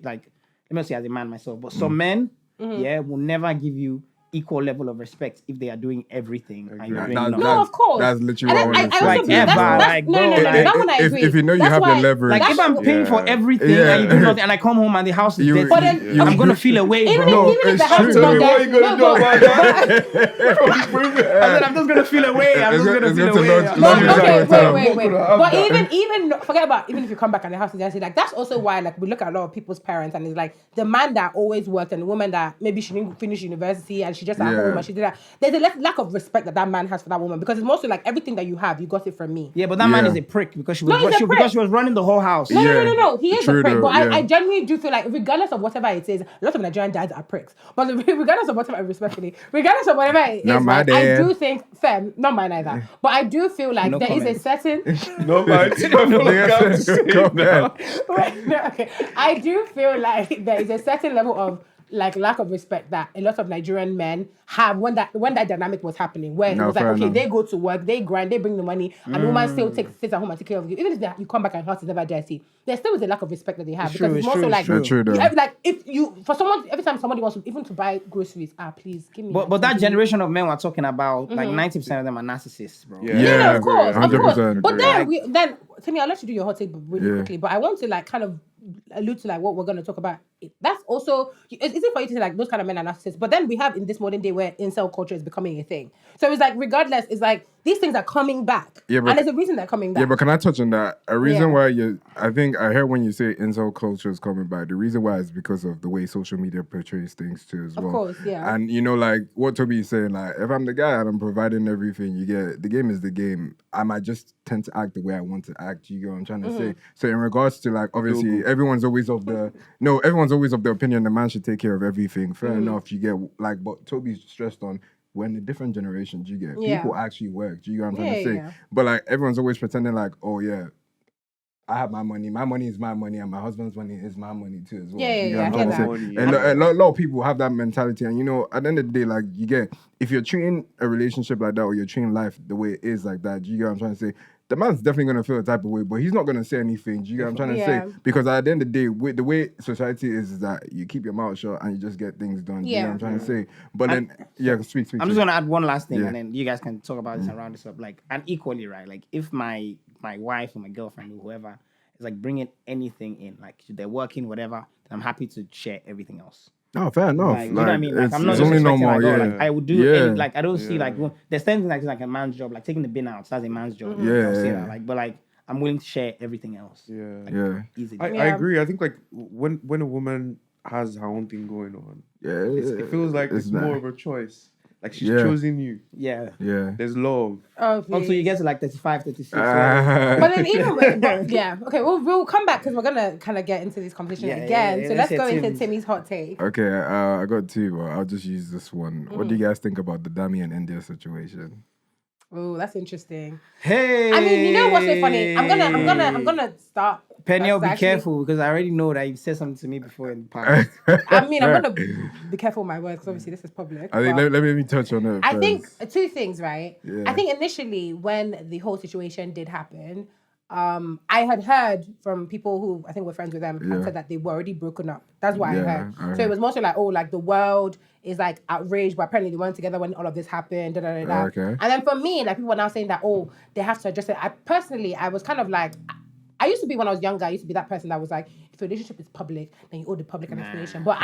Speaker 4: like, let me say as a man myself, but some men, will never give you equal level of respect if they are doing everything.
Speaker 1: No, of course.
Speaker 3: That's literally what I
Speaker 1: also believe that one I agree.
Speaker 3: If you know you have the leverage.
Speaker 4: Like if I'm paying for everything and you do nothing, and I come home and the house is dirty, I'm gonna feel away, bro.
Speaker 1: Even if the house is not dirty,
Speaker 4: I said I'm just gonna feel away. I'm just gonna feel away.
Speaker 1: Wait. But even forget about even if you come back and the house is dirty, like that's also why like we look at a lot of people's parents and it's like the man that always worked and the woman that maybe she didn't finish university and she just at home and she did that. There's a lack of respect that man has for that woman because it's mostly like everything that you have, you got it from me.
Speaker 4: Yeah, but that man is a prick because she was running the whole house.
Speaker 1: No. He is a prick. But I genuinely do feel like regardless of whatever it is, a lot of Nigerian dads are pricks. But regardless of whatever, respectfully, regardless of whatever it is, like, I do think not mine either. But I do feel like there is a certain
Speaker 2: no mine.
Speaker 1: I do feel like there is a certain level of like lack of respect that a lot of Nigerian men have when that dynamic was happening, where it was like, okay, they go to work, they grind, they bring the money, and the woman still sits at home and takes care of you. Even if you come back and house is never dirty, there still is a lack of respect that they have because it's more so like, like if you for someone every time somebody wants to even to buy groceries, please give me.
Speaker 4: But that generation of men we're talking about, like 90% of them are narcissists, bro.
Speaker 1: Yeah, of course,
Speaker 3: 100%.
Speaker 1: But then Timi, I'll let you do your hot take really quickly. But I want to like kind of allude to like what we're going to talk about. That's also it's easy for you to say like those kind of men are narcissists, but then we have in this modern day where incel culture is becoming a thing. So it's like regardless, it's like these things are coming back, and there's a reason they're coming back.
Speaker 3: Yeah, but can I touch on that? A reason why I think I heard when you say incel culture is coming back. The reason why is because of the way social media portrays things too as well.
Speaker 1: Of course, yeah.
Speaker 3: And you know, like what Tobi is saying, like if I'm the guy and I'm providing everything, you get the game is the game. I might just tend to act the way I want to act. You get what I'm trying to say? So in regards to like obviously everyone's always of the opinion the man should take care of everything. Fair enough. You get like, but Tobi's stressed on when the different generations you get people actually work. Do you get what I'm trying to say? Yeah. But like everyone's always pretending like, oh yeah, I have my money is my money, and my husband's money is my money too as well. And a lot of people have that mentality, and you know, at the end of the day, like you get, if you're treating a relationship like that or you're treating life the way it is like that, do you get what I'm trying to say? The man's definitely going to feel a type of way, but he's not going to say anything. Do you get what I'm trying to say? Because at the end of the day, the way society is that you keep your mouth shut and you just get things done. Do you know what I'm trying to say? But then, speak.
Speaker 4: I'm just going to add one last thing, and then you guys can talk about this and round this up. Like, and equally, right? Like, if my wife or my girlfriend or whoever is like bringing anything in, like they're working, whatever, then I'm happy to share everything else.
Speaker 3: No, fair enough.
Speaker 4: Like, you know what I mean? Like, I'm not just only normal. Like, I would do any, like I don't see like there's things like a man's job, like taking the bin out. That's a man's job. I'll say that. Like, but like I'm willing to share everything else. Easily.
Speaker 2: I agree. I think like when a woman has her own thing going on, it feels like it's more of a choice. Like she's choosing you. Yeah. There's love.
Speaker 4: Until you get to like 35, 36.
Speaker 1: But then even with, okay, we'll come back because we're gonna kind of get into this conversation again. So let's go into Timi's hot take.
Speaker 3: Okay, I got two, but I'll just use this one. What do you guys think about the Dami and India situation?
Speaker 1: Oh, that's interesting.
Speaker 4: Hey,
Speaker 1: I mean, you know what's so funny? I'm gonna start.
Speaker 4: Penny, be careful because I already know that you've said something to me before in the past.
Speaker 1: I mean, I'm gonna be careful with my words because obviously this is public.
Speaker 3: I think let me touch on it.
Speaker 1: I think two things, right? Yeah. I think initially when the whole situation did happen, I had heard from people who I think were friends with them had said that they were already broken up. That's what I heard. Okay. So it was mostly like, oh, like the world is like outraged, but apparently they weren't together when all of this happened. Okay. And then for me, like people were now saying that, oh, they have to address it. I was kind of like, I used to be when I was younger. I used to be that person that was like, if a relationship is public, then you owe the public an explanation. But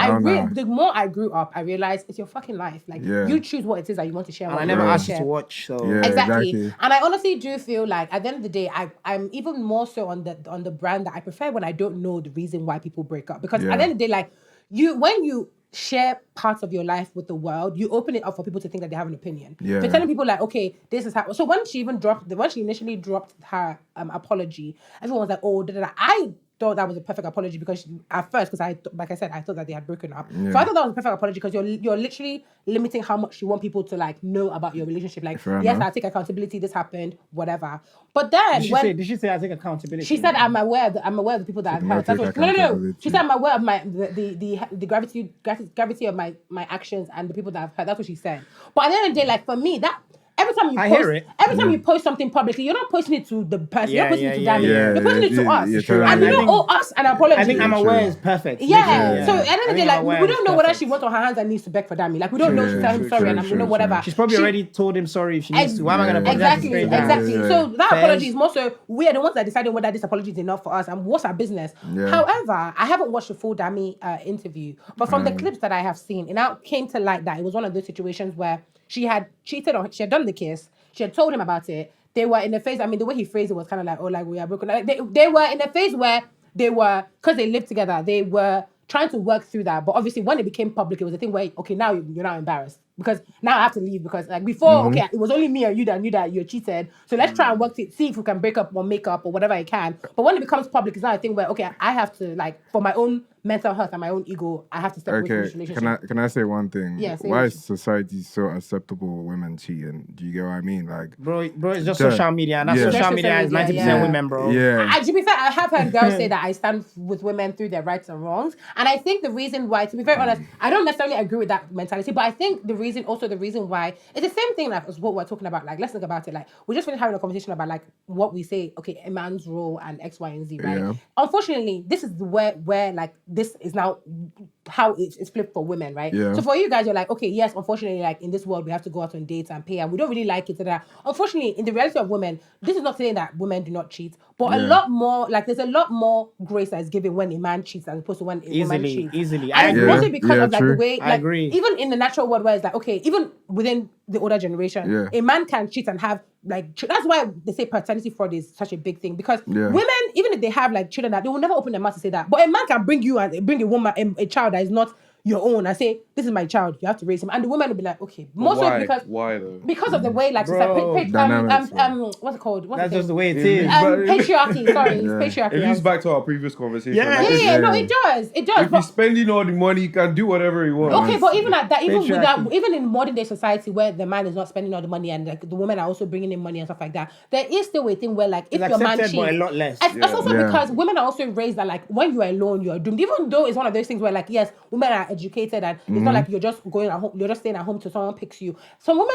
Speaker 1: the more I grew up, I realized it's your fucking life. Like you choose what it is that you want to share.
Speaker 4: And I never asked you to watch. So
Speaker 1: exactly. And I honestly do feel like at the end of the day, I'm even more so on the brand that I prefer when I don't know the reason why people break up. Because at the end of the day, like when you share parts of your life with the world, you open it up for people to think that they have an opinion. Yeah. So telling people like, okay, this is how. So when she initially dropped her apology, everyone was like, oh, I thought that was a perfect apology because at first, because like I said, I thought that they had broken up. Yeah. So I thought that was a perfect apology because you're literally limiting how much you want people to like know about your relationship. Like, yes, I take accountability. This happened, whatever. But then
Speaker 4: did she say I take accountability?
Speaker 1: She said I'm aware of the people that I've hurt. No. She said I'm aware of the gravity of my actions and the people that I've hurt. That's what she said. But at the end of the day, like for me, that. Every time you post something publicly, you're not posting it to the person. You're not posting it to Danny. You're posting it to us. And you don't owe us an apology.
Speaker 4: I think I'm aware is perfect.
Speaker 1: Yeah. So at the end of the day, like we don't know whether she went on her hands and needs to beg for Danny. Like we don't know to tell him sorry and whatever.
Speaker 4: She's probably already told him sorry if she needs to. Why am I going to apologize?
Speaker 1: Exactly. So that apology is more so we are the ones that decided whether this apology is enough for us and what's our business. However, I haven't watched the full Danny interview, but from the clips that I have seen, it now came to light that it was one of those situations where she had cheated on, she had done the kiss, she had told him about it. They were in a phase, I mean, the way he phrased it was kind of like, oh, like we are broken. Like, they were in a phase where they were, because they lived together, they were trying to work through that. But obviously, when it became public, it was a thing where, okay, now you're now embarrassed. Because now I have to leave because like before, okay, it was only me and you that knew that you're cheated. So let's try and work to see if we can break up or make up or whatever I can. But when it becomes public, it's not a thing where, okay, I have to like, for my own mental health and my own ego, I have to step away from this relationship.
Speaker 3: Can I say one thing?
Speaker 1: Yeah,
Speaker 3: why is society so acceptable with women cheating? Do you get what I mean? Like,
Speaker 4: bro, it's just social media, and that social media is 90% women, bro.
Speaker 3: Yeah.
Speaker 1: To be fair, I have heard girls say that I stand with women through their rights and wrongs, and I think the reason why, to be very honest, I don't necessarily agree with that mentality, but I think the reason why it's the same thing like as what we're talking about. Like, let's think about it. Like, we're just finished having a conversation about like what we say. Okay, a man's role and X, Y, and Z. Right. Yeah. Unfortunately, this is where like this is now how it's flipped for women, right? Yeah. So for you guys, you're like, okay, yes, unfortunately, like in this world, we have to go out on dates and pay, and we don't really like it. That unfortunately, in the reality of women, this is not saying that women do not cheat, but a lot more like there's a lot more grace that is given when a man cheats as opposed to when a woman cheats.
Speaker 4: Easily,
Speaker 1: I agree. Mostly because of like the way, like,
Speaker 4: I agree.
Speaker 1: Even in the natural world where it's like, okay, even within the older generation, a man can cheat and have like that's why they say paternity fraud is such a big thing because women, even if they have like children, that they will never open their mouth to say that, but a man can bring you and bring a woman a child that is not your own and say, this is my child, you have to raise him. And the woman will be like, okay.
Speaker 2: Why though?
Speaker 1: Because of the way, like, what's it called?
Speaker 4: That's just the way it is.
Speaker 1: Patriarchy, sorry. It's patriarchy.
Speaker 2: It leads back to our previous conversation.
Speaker 1: No, it does.
Speaker 2: If he's spending all the money, he can do whatever he wants.
Speaker 1: Okay, but even at that, even in modern day society where the man is not spending all the money and like the women are also bringing in money and stuff like that, there is still a thing where like, if your man cheats,
Speaker 4: but a lot less.
Speaker 1: It's also because women are also raised that like, when you are alone, you are doomed. Even though it's one of those things where like, yes, women are educated and it's not like you're just going at home, you're just staying at home till someone picks you. A lot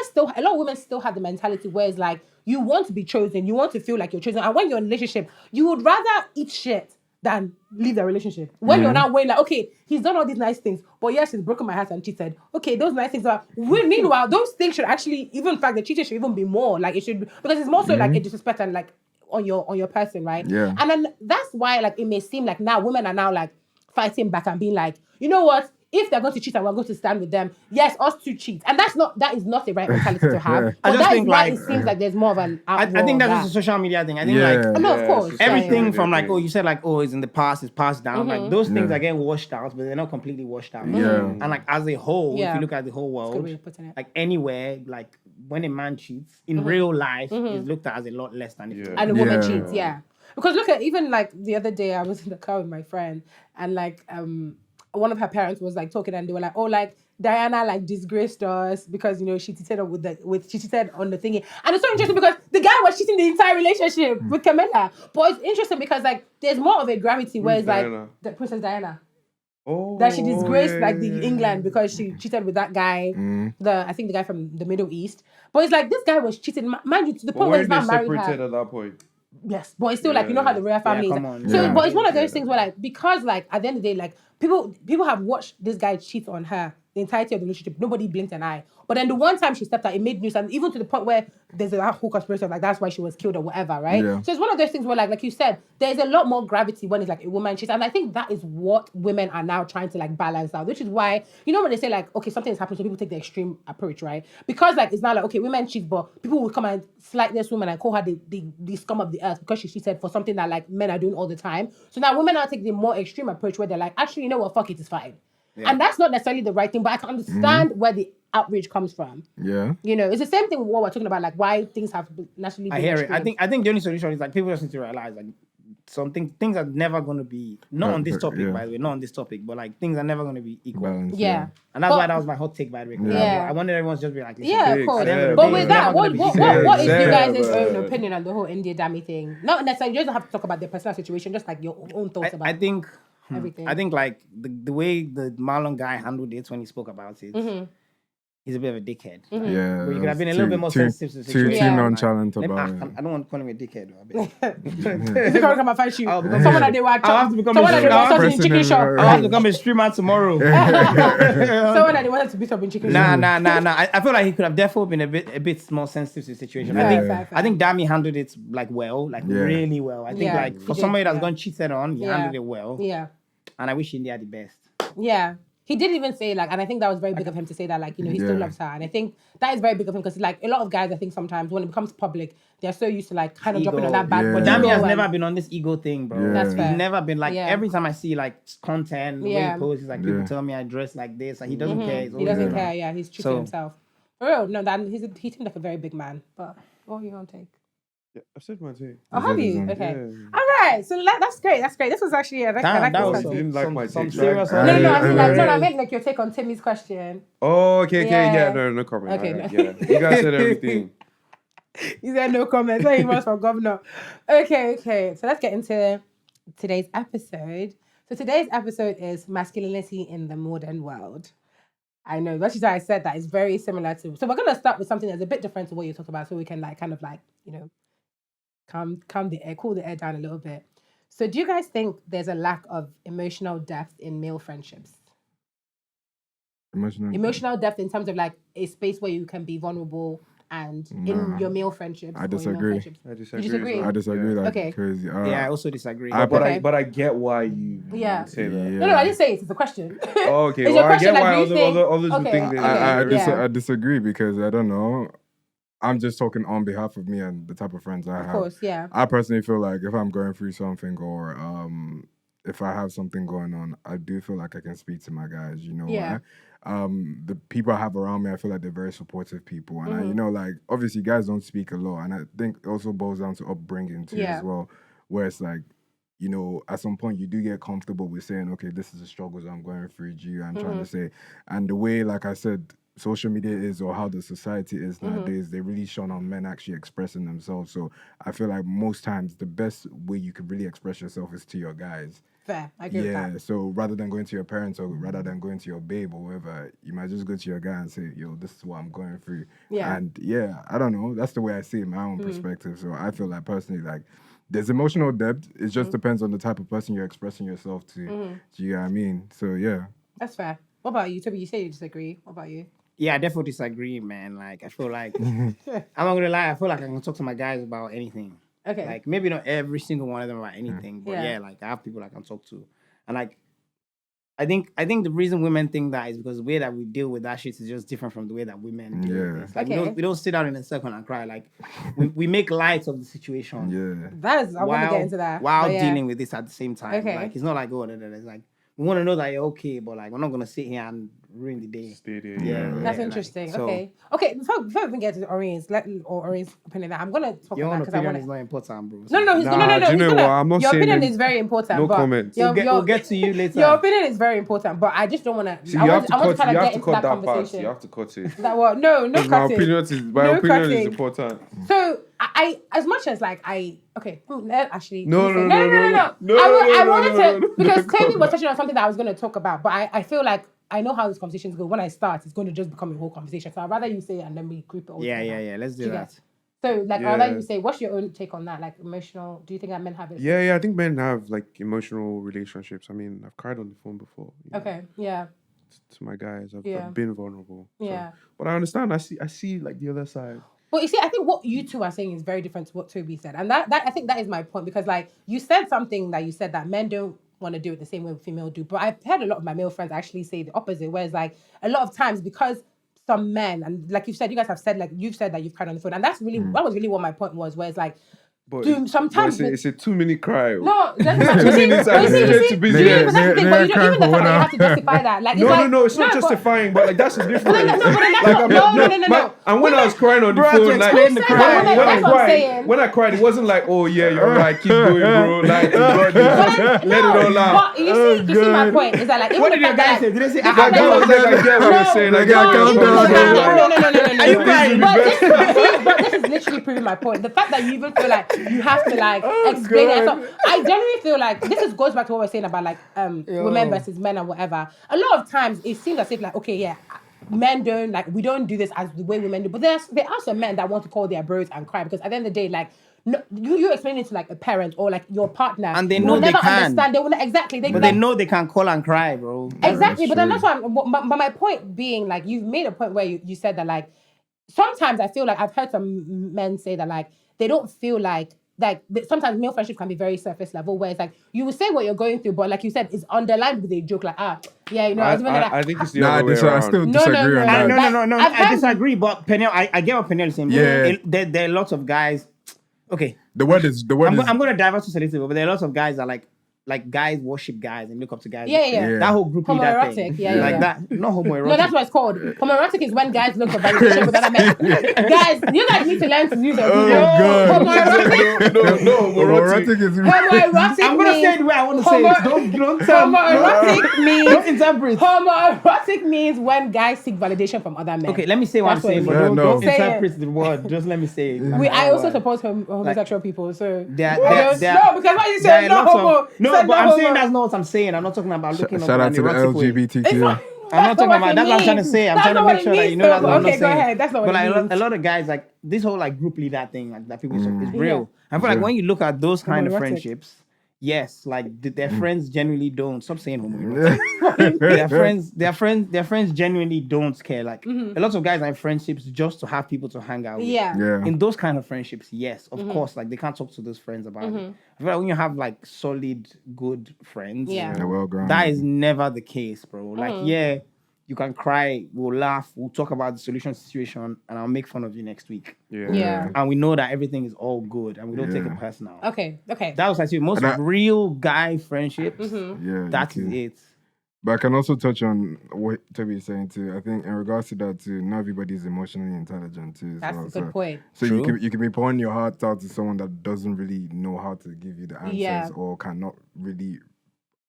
Speaker 1: of women still have the mentality where it's like you want to be chosen, you want to feel like you're chosen, and when you're in a relationship, you would rather eat shit than leave the relationship. When you're now weighing like, okay, he's done all these nice things, but yes, he's broken my heart and cheated. Okay, those nice things are. Meanwhile, those things should actually, even in fact, the cheating should even be more. Like it should, because it's more so like a disrespect and like on your person, right? Yeah. And then that's why like it may seem like now women are now like fighting back and being like, you know what? If they're going to cheat and we're going to stand with them, yes, us to cheat. And that is not the right mentality to have. But that is why it seems like there's more of an
Speaker 4: I think that's just a social media thing. I think
Speaker 1: of course.
Speaker 4: Everything from like, you said like, it's in the past, it's passed down. Like those things are getting washed out, but they're not completely washed out. And like as a whole, if you look at the whole world, like anywhere, like when a man cheats, in real life, is looked at as a lot less than if
Speaker 1: and a woman cheats, Because look at, even like the other day, I was in the car with my friend and like, one of her parents was like talking and they were like, oh, like Diana like disgraced us because, you know, she cheated on she cheated on the thingy. And it's so interesting because the guy was cheating the entire relationship with Camilla. But it's interesting because like there's more of a gravity where it's like the Princess Diana. Oh, that she disgraced like the England because she cheated with that guy, I think the guy from the Middle East. But it's like this guy was cheating, mind you, to the point where he's not married her.
Speaker 2: Separated at that point.
Speaker 1: Yes, but it's still like, you know how the royal family is. So, but it's one of those things where like, because like at the end of the day, like people have watched this guy cheat on her the entirety of the relationship, nobody blinked an eye. But then the one time she stepped out, it made news, and even to the point where there's a whole conspiracy of like that's why she was killed or whatever, right?
Speaker 3: Yeah.
Speaker 1: So it's one of those things where like you said, there's a lot more gravity when it's like a woman cheats, and I think that is what women are now trying to like balance out, which is why when they say like okay something is happening, so people take the extreme approach, right? Because like it's not like okay women cheat, but people will come and slight this woman and call her the scum of the earth because she cheated for something that like men are doing all the time. So now women now take the more extreme approach where they're like actually you know what, fuck it, it's fine. Yeah. And that's not necessarily the right thing, but I can understand where the outrage comes from.
Speaker 3: Yeah.
Speaker 1: It's the same thing with what we're talking about, like why things have naturally been extreme.
Speaker 4: I think the only solution is like people just need to realize like things are never going to be on this topic, by the way, not on this topic, but like things are never going to be equal.
Speaker 3: Balance,
Speaker 1: yeah.
Speaker 4: And that's why that was my hot take, by the way.
Speaker 1: Yeah.
Speaker 4: I wanted everyone to just be like,
Speaker 1: yeah, of course. But with that, what is you guys' own opinion on the whole India Dami thing? Not necessarily, you don't have to talk about their personal situation, just like your own thoughts about everything.
Speaker 4: I think like the way the Marlon guy handled it when he spoke about it, he's a bit of a dickhead.
Speaker 1: Mm-hmm.
Speaker 3: Yeah.
Speaker 4: But you could have been a little bit more sensitive to the situation.
Speaker 3: Too nonchalant about it.
Speaker 4: I don't want to call him a dickhead.
Speaker 1: If you can't come and fight you, someone that they were
Speaker 4: I'll have to become a
Speaker 1: chicken shop.
Speaker 4: I'll have to become a streamer tomorrow.
Speaker 1: Someone that they wanted to beat up in chicken shop.
Speaker 4: Nah. I feel like he could have definitely been a bit more sensitive to the situation.
Speaker 1: Yeah.
Speaker 4: I think Dami handled it like well, like really well. I think like for somebody that's gone cheated on, he handled it well.
Speaker 1: Yeah.
Speaker 4: And I wish India the best.
Speaker 1: Yeah. He did even say like, and I think that was very big of him to say that like, he still loves her. And I think that is very big of him because like a lot of guys, I think sometimes when it becomes public, they're so used to like kind of dropping on that bad boy.
Speaker 4: Dami has never been on this ego thing, bro.
Speaker 3: Yeah.
Speaker 1: That's fair.
Speaker 4: He's never been like, every time I see like content, the way he posts, he's like, people tell me I dress like this. Like, he doesn't care.
Speaker 1: He doesn't care. Yeah, he's true to himself. For real, no, he seemed like a very big man. But what are you going to take?
Speaker 2: Yeah, I've said my take.
Speaker 1: Oh, have you? Okay.
Speaker 2: Yeah.
Speaker 1: All right. So that's great. This was actually I like
Speaker 2: I
Speaker 1: this.
Speaker 2: didn't like my take.
Speaker 4: serious.
Speaker 1: No. I meant like your take on Timi's question.
Speaker 2: Oh, okay. Yeah, no comment.
Speaker 1: Okay.
Speaker 2: Yeah. You guys said everything.
Speaker 1: You said no comment. So he was from governor. Okay. So let's get into today's episode. So today's episode is masculinity in the modern world. I know, that's just why I said that. It's very similar to. So we're gonna start with something that's a bit different to what you talked about, so we can like kind of like calm the air, cool the air down a little bit. So do you guys think there's a lack of emotional depth in male friendships? Emotional depth in terms of like a space where you can be vulnerable and in your male friendships.
Speaker 3: I disagree.
Speaker 2: I disagree.
Speaker 1: You disagree?
Speaker 3: I disagree. Like,
Speaker 1: Okay.
Speaker 3: crazy.
Speaker 4: I also disagree.
Speaker 2: But I get why you say that.
Speaker 1: No, I didn't say it. It's a question.
Speaker 2: Oh, okay.
Speaker 1: It's
Speaker 2: Well,
Speaker 1: your
Speaker 2: I get
Speaker 1: question,
Speaker 2: why
Speaker 1: like, do you think-
Speaker 2: others would think that.
Speaker 3: I disagree because I don't know. I'm just talking on behalf of me and the type of friends I have.
Speaker 1: Of course, yeah.
Speaker 3: I personally feel like if I'm going through something or if I have something going on, I do feel like I can speak to my guys. You know,
Speaker 1: Yeah.
Speaker 3: The people I have around me, I feel like they're very supportive people, and I, like obviously guys don't speak a lot, and I think it also boils down to upbringing too as well, where it's like, at some point you do get comfortable with saying, okay, this is the struggles I'm going through, I'm trying to say, and the way, like I said, social media is or how the society is nowadays, they really shun on men actually expressing themselves. So I feel like most times the best way you can really express yourself is to your guys.
Speaker 1: Fair, I agree with that.
Speaker 3: So rather than going to your parents or rather than going to your babe or whoever, you might just go to your guy and say, yo, this is what I'm going through.
Speaker 1: Yeah.
Speaker 3: And I don't know. That's the way I see it, my own perspective. So I feel like personally, like, there's emotional depth. It just depends on the type of person you're expressing yourself to. Do you know what I mean? So yeah.
Speaker 1: That's fair. What about you, Tobi? You say you disagree. What about you?
Speaker 4: Yeah, I definitely disagree, man. Like, I feel like, I'm not gonna lie, I feel like I can talk to my guys about anything.
Speaker 1: Okay.
Speaker 4: Like, maybe not every single one of them about anything, but like, I have people I can talk to. And like, I think the reason women think that is because the way that we deal with that shit is just different from the way that women deal with it. Like, we don't sit down in a circle and cry. Like, we make light of the situation.
Speaker 3: Yeah.
Speaker 1: That is, I want to get into that.
Speaker 4: While dealing with this at the same time.
Speaker 1: Okay.
Speaker 4: Like, it's not like, it's like, we want to know that you're okay, but like, we're not going to sit here and ruin the day.
Speaker 2: Stay there.
Speaker 3: Yeah.
Speaker 1: That's interesting. Okay. Before we even get to Orin's opinion, I'm gonna talk
Speaker 4: your
Speaker 1: about
Speaker 4: own
Speaker 1: that because I
Speaker 4: opinion
Speaker 1: want
Speaker 4: is not important, bro.
Speaker 1: No.
Speaker 2: Do you know what? I'm not
Speaker 1: your
Speaker 2: saying
Speaker 1: opinion is very important.
Speaker 2: no
Speaker 1: but
Speaker 2: comments.
Speaker 4: We'll get to you later.
Speaker 1: Your opinion is very important, but I just don't want to.
Speaker 2: See,
Speaker 1: I want to kind of
Speaker 2: you have
Speaker 1: get
Speaker 2: to
Speaker 1: into
Speaker 2: cut
Speaker 1: that
Speaker 2: that part.
Speaker 1: conversation.
Speaker 2: You have to cut it.
Speaker 1: That what? No
Speaker 2: My
Speaker 1: cutting.
Speaker 2: opinion is important.
Speaker 1: So I as much as like actually
Speaker 2: No.
Speaker 1: I wanted to because Timi was touching on something that I was going to talk about, but I feel like I know how this conversations go. When I start, it's going to just become a whole conversation. So I'd rather you say it and then we group it all together.
Speaker 4: Yeah. Let's do that.
Speaker 1: So like I'd rather you say, what's your own take on that? Like emotional, do you think that men have it?
Speaker 2: Yeah, I think men have like emotional relationships. I mean, I've cried on the phone before.
Speaker 1: Okay, yeah.
Speaker 2: to my guys. I've been vulnerable.
Speaker 1: Yeah.
Speaker 2: So. But I understand. I see like the other side.
Speaker 1: But you see, I think what you two are saying is very different to what Tobi said. And that I think that is my point, because like you said something that you said that men don't want to do it the same way females do. But I've heard a lot of my male friends actually say the opposite, where it's like a lot of times because some men, and like you said, you guys have said, like you've said that you've cried on the phone. And that was really what my point was, where it's like,
Speaker 2: but
Speaker 1: sometimes
Speaker 2: it's a 2-minute cry.
Speaker 1: No, that's not 2 minutes. But you see, even the fact that you have to justify that. Like,
Speaker 2: no, it's not justifying, but like that's the difference.
Speaker 1: No.
Speaker 2: And when I was crying on the phone, like when I cried, it wasn't like, oh yeah, you're right, keep going, bro. Like, let it all out.
Speaker 1: But you see my point is that like,
Speaker 4: what did your guy say? Did they say?
Speaker 2: I get what you're saying. I get
Speaker 1: No. Are you crying? But this is literally proving my point. The fact that you even feel like you have to like explain it. So I genuinely feel like this goes back to what we're saying about like women versus men and whatever. A lot of times it seems as if like, okay, yeah, men don't like, we don't do this as the way women do. But there are some men that want to call their bros and cry, because at the end of the day, like, no, you explain it to like a parent or like your partner,
Speaker 4: and they know they can
Speaker 1: understand. They will exactly.
Speaker 4: But they know they can call and cry, bro.
Speaker 1: Exactly. But then that's why. But my point being, like, you've made a point where you said that like sometimes I feel like I've heard some men say that like they don't feel like sometimes male friendship can be very surface level, where it's like you will say what you're going through, but like you said, it's underlined with a joke, like yeah, you know.
Speaker 2: I think it's the other way around.
Speaker 3: I still disagree on that.
Speaker 4: No. I disagree, but Peniel, I get what Peniel is saying.
Speaker 3: Yeah.
Speaker 4: There are lots of guys. Okay.
Speaker 3: The word is.
Speaker 4: I'm going to divert to selective, but there are lots of guys that like guys worship guys and look up to guys.
Speaker 1: Yeah.
Speaker 4: That whole group
Speaker 1: homoerotic,
Speaker 4: thing.
Speaker 1: yeah.
Speaker 4: That. Not homoerotic.
Speaker 1: No, that's what it's called. Homoerotic is when guys look for validation with other men. Guys, you guys need to learn to use it.
Speaker 3: Homoerotic is.
Speaker 1: Homoerotic.
Speaker 4: I'm gonna say it the way I want to say it. Don't tell me.
Speaker 1: Homoerotic means.
Speaker 4: Don't interpret.
Speaker 1: Homoerotic means when guys seek validation from other men.
Speaker 4: Okay, let me say what I'm saying, but don't interpret the word. Just let me say it.
Speaker 1: I also support homosexual people, so
Speaker 4: no,
Speaker 1: because why you say no homo?
Speaker 4: No, but I'm saying that's not what I'm saying. I'm not talking about looking up
Speaker 3: Shout out to the LGBTQ.
Speaker 4: I'm not talking about that's what I'm trying to say. I'm trying to make sure that you know that's what I'm not saying.
Speaker 1: Okay, go ahead. That's not what it means.
Speaker 4: But a lot of guys, like this whole like group leader thing, like that people is real. I feel like when you look at those kind of friendships, yes, like their friends genuinely don't. Stop saying homoerotic. their friends genuinely don't care. Like a lot of guys are in friendships just to have people to hang out with.
Speaker 1: Yeah.
Speaker 4: In those kind of friendships, yes, of course, like they can't talk to those friends about it. I feel like when you have like solid, good friends, that is never the case, bro. Like, you can cry, we'll laugh, we'll talk about the solution situation, and I'll make fun of you next week.
Speaker 1: Yeah.
Speaker 4: And we know that everything is all good, and we don't take it personal.
Speaker 1: Okay.
Speaker 4: That was actually most real guy friendships. That is it.
Speaker 3: But I can also touch on what Tobi is saying too. I think in regards to that too, not everybody is emotionally intelligent too.
Speaker 1: That's a good point.
Speaker 3: So you can be pouring your heart out to someone that doesn't really know how to give you the answers or cannot really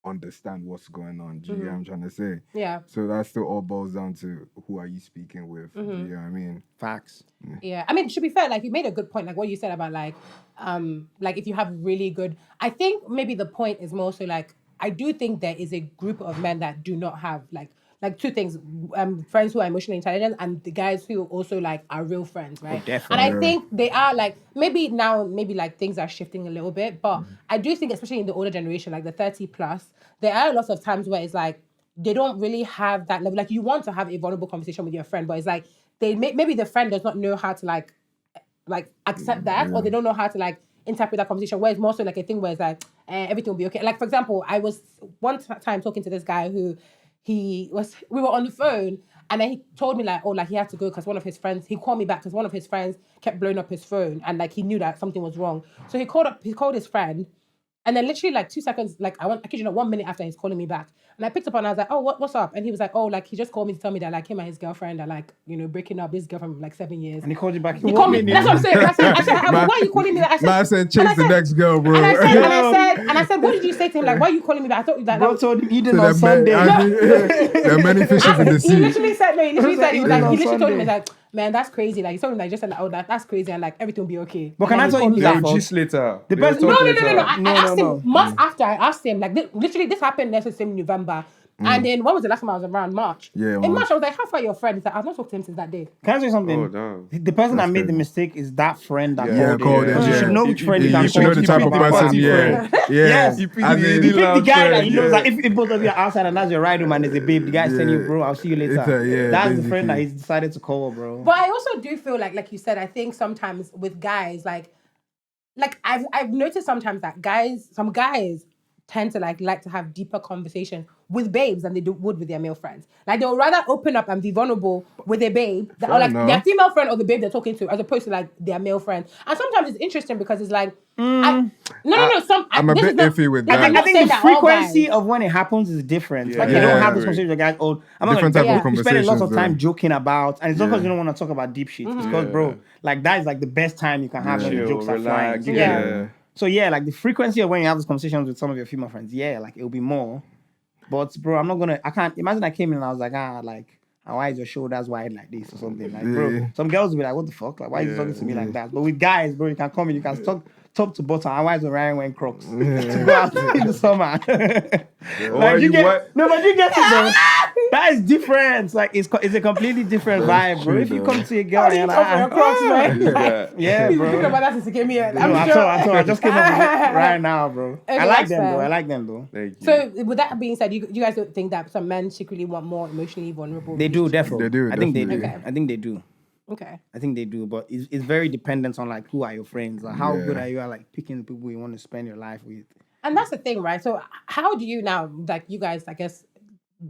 Speaker 3: understand what's going on. Do you get what I'm trying to say? Yeah. So that still all boils down to who are you speaking with? Do you know what I mean?
Speaker 4: Facts.
Speaker 1: Yeah. I mean, to be fair, like you made a good point, like what you said about like if you have really good, I think maybe the point is more so like, I do think there is a group of men that do not have like two things, friends who are emotionally intelligent and the guys who also like are real friends, right?
Speaker 4: Oh, definitely.
Speaker 1: And I think they are like, maybe like things are shifting a little bit, but I do think especially in the older generation, like the 30 plus, there are lots of times where it's like, they don't really have that level. Like you want to have a vulnerable conversation with your friend, but it's like, maybe the friend does not know how to like accept that, or they don't know how to like interpret that conversation, where it's more so like a thing where it's like, everything will be okay. Like for example, I was one time talking to this guy who, we were on the phone and then he told me like, he had to go because one of his friends, he called me back because one of his friends kept blowing up his phone and like he knew that something was wrong. So he called his friend, and then literally like 2 seconds, like I kid you not, 1 minute after he's calling me back. And I picked up and I was like, oh, what's up? And he was like, oh, like he just called me to tell me that like him and his girlfriend are like, you know, breaking up, this girlfriend for like 7 years.
Speaker 4: And he called you back.
Speaker 1: He called me. That's what I'm saying. I said, why are you calling me that?
Speaker 3: I said, chase the next girl, bro.
Speaker 1: And I said, what did you say to him? Like, why are you calling me that? I thought that.
Speaker 4: Bro told him he did on Sunday.
Speaker 3: There are many fishes in the sea.
Speaker 1: He literally said, he literally told me like, man, that's crazy. Like, he told me like, just said like, oh, that's crazy, and like everything will be okay.
Speaker 4: But can I tell you
Speaker 2: that? They will gist later.
Speaker 1: No. I asked him months after. I asked him like, literally, this happened. Let's say in November. And then when was the last time I was around? March.
Speaker 3: Yeah,
Speaker 1: in March I was like, how far your friend? He's like, I've not talked to him since that day.
Speaker 4: Can I say something?
Speaker 2: Oh, damn.
Speaker 4: The person that made the mistake is that friend that
Speaker 3: called him.
Speaker 4: You should know which friend you can
Speaker 3: call. You should know the type of person.
Speaker 4: Yes.
Speaker 3: You
Speaker 4: pick the guy that he knows that if both of you are outside and that's your ride room and there's a babe, the guy is telling you, bro, I'll see you later. That's the friend that he's decided to call, bro.
Speaker 1: But I also do feel like you said, I think sometimes with guys, like I've noticed sometimes that some guys tend to like to have deeper conversation with babes than they would with their male friends. Like they'll rather open up and be vulnerable with a babe or like their female friend or the babe they're talking to, as opposed to like their male friend. And sometimes it's interesting because it's like I'm
Speaker 3: a bit iffy with that.
Speaker 4: I think the frequency of when it happens is different.
Speaker 3: Yeah.
Speaker 4: Like you don't have this conversation with guys.
Speaker 3: Different type of conversations.
Speaker 4: You spend a lot of time joking about, and it's not because you don't want to talk about deep shit. It's because, bro, like that is like the best time you can have when the jokes are flying. So like the frequency of when you have these conversations with some of your female friends, like it'll be more. But bro, I can't imagine I came in and I was like, why is your shoulders wide like this or something? Like, bro, some girls will be like, what the fuck? Like, why is he talking to me like that? But with guys, bro, you can come in, you can talk top to bottom. Why is Ryan wearing Crocs to go out in the summer? Like you get it, bro. That is different. Like it's a completely different vibe, bro. If you come to a girl and you're like,
Speaker 1: Crocs, man.
Speaker 4: Yeah,
Speaker 1: He's
Speaker 4: bro.
Speaker 1: thinking about that since he came here.
Speaker 4: I just came up with it right now, bro.
Speaker 1: Okay,
Speaker 4: I like them though.
Speaker 2: Thank you.
Speaker 1: So with that being said, you guys don't think that some men secretly want more emotionally vulnerable?
Speaker 4: They do, definitely.
Speaker 3: They do.
Speaker 4: I think they do.
Speaker 1: Okay.
Speaker 4: I think they do.
Speaker 1: Okay.
Speaker 4: I think they do, but it's very dependent on like who are your friends, like how good are you at like picking the people you want to spend your life with.
Speaker 1: And that's the thing, right? So how do you now, like you guys, I guess,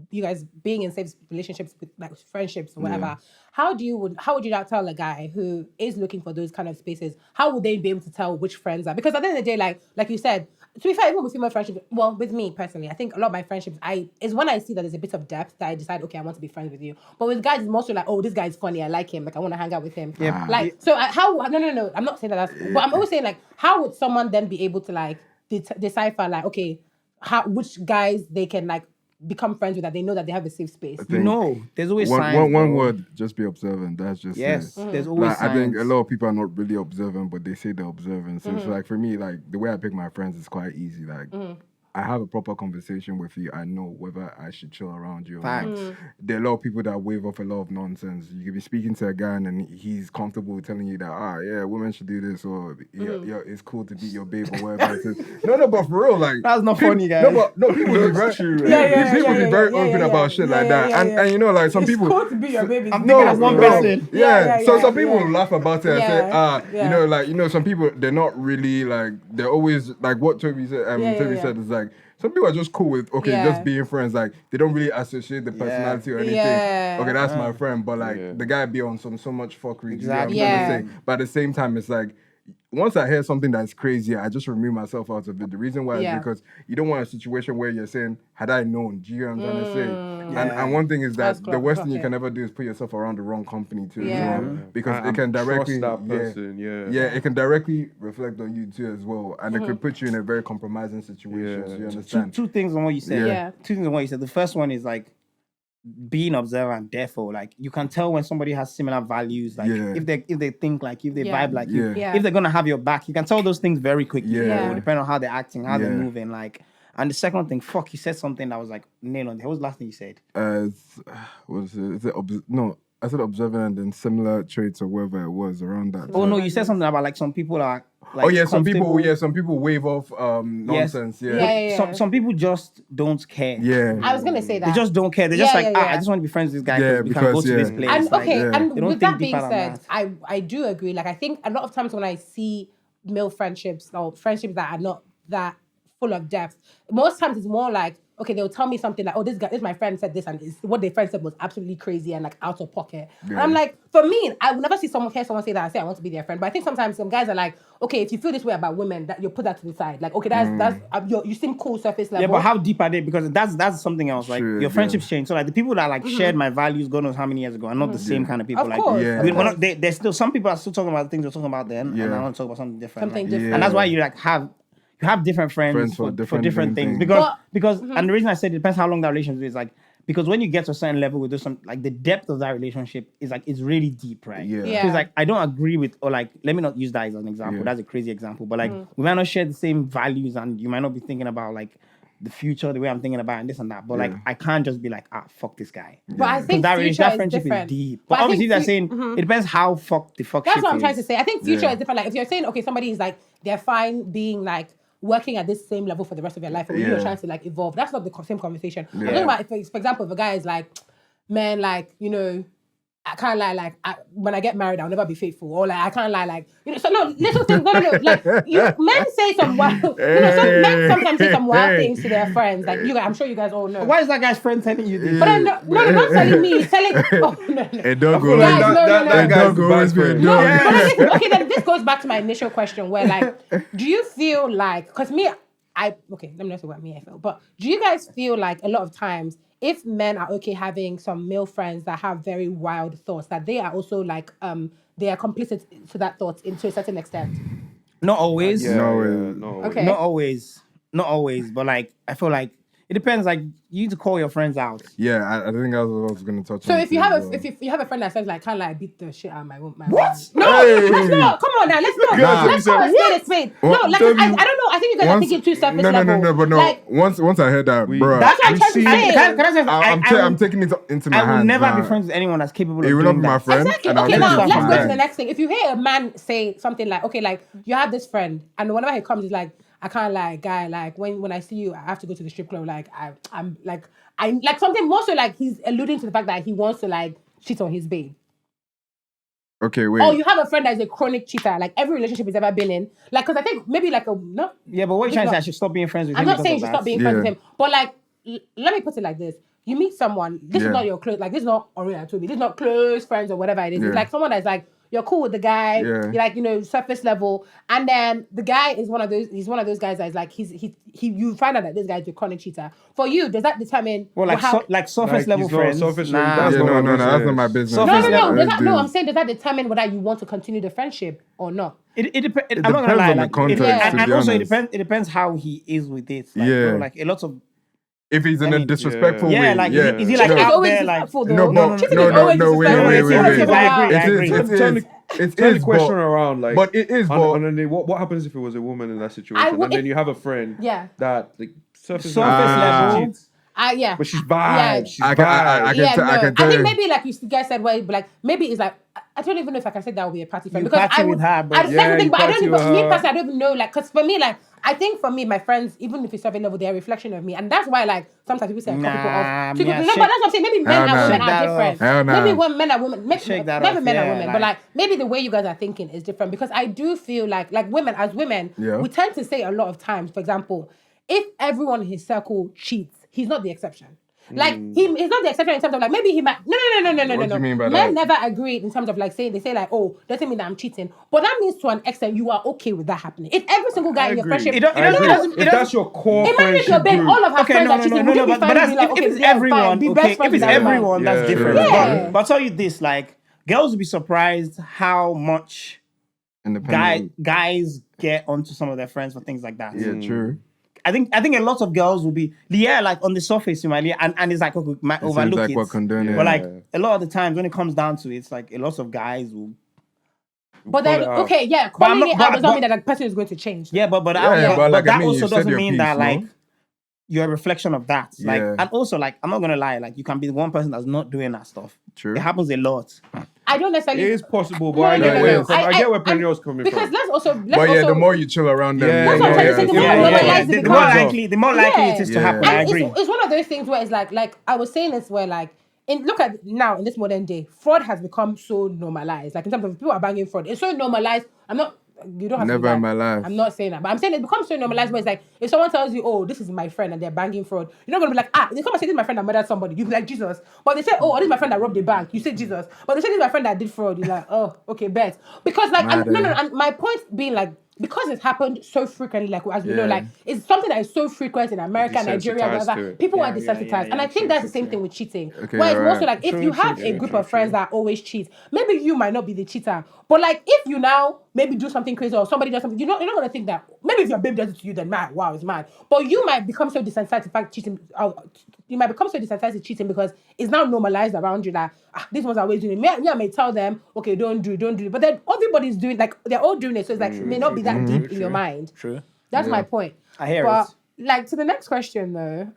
Speaker 1: you guys being in safe relationships with like friendships or whatever, how would you now tell a guy who is looking for those kind of spaces, how would they be able to tell which friends are? Because at the end of the day, like you said, to be fair, even with female friendships, well, with me personally, I think a lot of my friendships, is when I see that there's a bit of depth that I decide, okay, I want to be friends with you. But with guys, it's mostly like, oh, this guy's funny, I like him, like I want to hang out with him.
Speaker 4: Yeah.
Speaker 1: Like, so no, I'm not saying that but I'm always saying like, how would someone then be able to like decipher like, okay, which guys they can like become friends with, that they know that they have a safe space?
Speaker 4: No, there's always signs.
Speaker 3: One word, just be observant. That's just
Speaker 4: yes.
Speaker 3: it.
Speaker 4: There's always signs.
Speaker 3: I think a lot of people are not really observant, but they say they're observant. So it's like for me, like the way I pick my friends is quite easy. Like I have a proper conversation with you. I know whether I should chill around you or not. There are a lot of people that wave off a lot of nonsense. You could be speaking to a guy and he's comfortable telling you that, women should do this, or it's cool to beat your babe or whatever. It is. No, but for real, like
Speaker 4: that's not funny, guys.
Speaker 3: No, people be very true. People be very open about shit like that. And you know, like some people.
Speaker 1: It's cool to beat your baby.
Speaker 4: I'm thinking of one person.
Speaker 3: So some people will laugh about it and say, some people, they're not really like, they're always like what Tobi said. Tobi said is like, some people are just cool with just being friends. Like they don't really associate the personality or anything. Okay, that's my friend, but like the guy be on so much fuckery.
Speaker 4: Exactly.
Speaker 3: But at the same time, it's like once I hear something that's crazy, I just remove myself out of it. The reason why is because you don't want a situation where you're saying, had I known, do you know what I'm trying to say? And one thing is that the worst thing you can ever do is put yourself around the wrong company too. Because it can directly
Speaker 2: trust that person,
Speaker 3: it can directly reflect on you too as well. And it could put you in a very compromising situation. So you understand?
Speaker 4: Two things on what you said. Two things on what you said. The first one is like being observant, therefore, like you can tell when somebody has similar values, like if they think like if they vibe like you, if they're gonna have your back, you can tell those things very quickly. Depending on how they're acting, how they're moving, like. And the second thing, you said something that was like nail on. What was the last thing you said? I said observant and then similar traits or whatever it was around that. Oh no, you said something about like some people are.
Speaker 3: Like, some people wave off nonsense.
Speaker 4: Some people just don't care.
Speaker 1: I was gonna say that
Speaker 4: they just don't care. They're just like, I just want to be friends with this guy because we can go to this place.
Speaker 1: And and with that being said, I do agree. Like I think a lot of times when I see male friendships or friendships that are not that full of depth, most times it's more like, okay, they'll tell me something like, oh, this my friend said this, and what their friend said was absolutely crazy and like out of pocket. And I'm like, for me, I would never hear someone say that and say I want to be their friend. But I think sometimes some guys are like, okay, if you feel this way about women, that you put that to the side. Like, okay, that's you seem cool surface level.
Speaker 4: Yeah, but how deep are they? Because that's something else. Like your friendships change. So like the people that like shared my values, God knows how many years ago, are not the same kind of people.
Speaker 1: Of course.
Speaker 4: There's still some people are still talking about the things we're talking about then, and I want to talk about something different. And that's why you like have different friends for different things. Because and the reason I said it depends how long that relationship is, like, because when you get to a certain level with this, like the depth of that relationship is like, it's really deep, right? So it's like, I don't agree with, or like, let me not use that as an example. That's a crazy example. But like, we might not share the same values and you might not be thinking about like the future, the way I'm thinking about it, and this and that. But like, I can't just be like, fuck this guy.
Speaker 1: But I think
Speaker 4: that
Speaker 1: friendship
Speaker 4: is deep. But obviously, they're saying it depends how the fuck.
Speaker 1: That's what I'm trying to say. I think future is different. Like, if you're saying, okay, somebody is like, they're fine being like working at this same level for the rest of their life, or you're trying to like evolve. That's not the same conversation. I'm talking about, for example, if a guy is like, man, like, you know, I can't lie, like, when I get married, I'll never be faithful. Or, like, I can't lie, like, you know, so no, little things, no. Like, men say some wild, men sometimes say some wild things to their friends. Like, you guys, I'm sure you guys all know.
Speaker 4: Why is that guy's friend telling you this?
Speaker 1: But then, no, not telling me, he's telling,
Speaker 3: It don't go
Speaker 2: that guy's always been
Speaker 1: no, but okay, then this goes back to my initial question where, like, do you feel like, because me, let me not say what me I feel, but do you guys feel like a lot of times, if men are okay having some male friends that have very wild thoughts, that they are also like, they are complicit to that thought to a certain extent?
Speaker 4: Not always.
Speaker 2: No.
Speaker 1: Okay.
Speaker 4: Not always, but like, I feel like it depends. Like, you need to call your friends out.
Speaker 3: Yeah, I think I was going to touch on.
Speaker 1: So if you have if you have a friend that says like, can't like beat the shit out of my
Speaker 4: what?
Speaker 1: No, let's not. Come on now, let's not. Let's call a spade a spade. No, like I don't know. I think you guys are thinking too surface level.
Speaker 3: No. Like, once I heard that, bro.
Speaker 1: That's what I'm trying to say.
Speaker 4: Can I say?
Speaker 3: I'm taking it into my hands.
Speaker 4: I will never be friends with anyone that's capable of doing that.
Speaker 3: You will not be my friend.
Speaker 1: Exactly. Okay, now let's go to the next thing. If you hear a man say something like, okay, like you have this friend, and whenever he comes, he's like, I can't lie, guy. Like when I see you, I have to go to the strip club. Like I'm like something more so like he's alluding to the fact that he wants to like cheat on his babe.
Speaker 3: Okay, wait.
Speaker 1: Or you have a friend that is a chronic cheater. Like every relationship he's ever been in. Like because I think maybe like a no.
Speaker 4: Yeah, but what you're trying to say? I should stop being friends with him.
Speaker 1: I'm not saying you should stop being friends with him, but like let me put it like this. You meet someone. This is not your close. Like this is not Orin and Tobi. This is not close friends or whatever it is. It's like someone that's like. You're cool with the guy. You're like, you know, surface level. And then the guy is one of those. He's one of those guys that is like you find out that this guy is a chronic cheater. For you, does that determine?
Speaker 4: Well, like surface level friends.
Speaker 3: That's not my business.
Speaker 1: No. I'm saying does that determine whether you want to continue the friendship or not?
Speaker 4: It depends. I'm
Speaker 3: not
Speaker 4: gonna lie.
Speaker 3: On the context,
Speaker 4: and also it depends how he is with it. Like, bro, like a lot of.
Speaker 3: If he's in a disrespectful way,
Speaker 4: is he like out there like
Speaker 3: no, wait. It is
Speaker 2: a question around like,
Speaker 3: but it is.
Speaker 2: And then what happens if it was a woman in that situation, and then you have a friend that like surface level. But she's bad.
Speaker 3: I can tell
Speaker 1: I think maybe like you guys said, well, like maybe it's like I don't even know if I can say that would be a party friend because
Speaker 4: I would have.
Speaker 1: But I don't even know. Like, because for me, like. I think for me, my friends, even if it's survey level, they're a reflection of me. And that's why, like, sometimes people say I cut people off. But that's what I'm saying. Maybe men and women are different. Maybe men and women, never men and women. But, like, maybe the way you guys are thinking is different. Because I do feel like women, as women, we tend to say a lot of times, for example, if everyone in his circle cheats, he's not the exception. Like he's not the exception in terms of like maybe he might no.
Speaker 3: What do you mean by
Speaker 1: Men
Speaker 3: that?
Speaker 1: never agreed in terms of like they say like doesn't mean that I'm cheating, but that means to an extent you are okay with that happening. If every single guy in your friendship,
Speaker 2: if that's your core friendship
Speaker 1: your babe, all of her friends are cheating.
Speaker 4: But that's if it's everyone, okay, if it's everyone, that's different. But I'll tell you this: like girls will be surprised how much guys get onto some of their friends for things like that.
Speaker 3: Yeah, true.
Speaker 4: I think a lot of girls will be like on the surface you might and it's like okay, might overlook
Speaker 3: like
Speaker 4: it.
Speaker 3: We're condoning.
Speaker 4: But like a lot of the times when it comes down to it, it's like a lot of guys will.
Speaker 1: But then calling it out doesn't mean that the person is going to change.
Speaker 4: Yeah, but that also doesn't mean that like you're a reflection of that. Like and also like I'm not gonna lie, like you can be the one person that's not doing that stuff.
Speaker 3: True.
Speaker 4: It happens a lot.
Speaker 1: I don't necessarily.
Speaker 2: It is possible, but I get where Penny's coming from.
Speaker 1: Because let's also.
Speaker 3: The more you chill around them,
Speaker 4: the more likely it is to happen. I agree.
Speaker 1: It's one of those things where it's like I was saying this where like look at now in this modern day, fraud has become so normalized. Like in terms of people are banging fraud, it's so normalized. You don't have
Speaker 3: never
Speaker 1: to
Speaker 3: in my life.
Speaker 1: I'm not saying that, but I'm saying it becomes so normalized where it's like if someone tells you, "Oh, this is my friend," and they're banging fraud, you're not gonna be like, "Ah," they come and say, "This is my friend that murdered somebody." You be like, "Jesus," but they say, "Oh, this is my friend that robbed the bank." You say, "Jesus," but they say, "This is my friend that did fraud." You're like, "Oh, okay, bet." Because like, and my point being like. Because it's happened so frequently, like as we know, like it's something that is so frequent in America, Nigeria, whatever. People are desensitized, and I think that's the same thing with cheating.
Speaker 3: Okay,
Speaker 1: where it's also like if you have a group of friends that always cheat, maybe you might not be the cheater, but like if you now maybe do something crazy or somebody does something, you're not gonna think that maybe if your babe does it to you, then wow, it's mad. But you might become so desensitized to fact cheating. You might become so desensitized to cheating because it's now normalized around you that these ones are always doing it. I may tell them, okay, don't do it. But then everybody's doing like they're all doing it. So it's like it may not be that deep in your mind.
Speaker 4: True.
Speaker 1: That's my point.
Speaker 4: I hear
Speaker 1: but
Speaker 4: it.
Speaker 1: like to the next question though,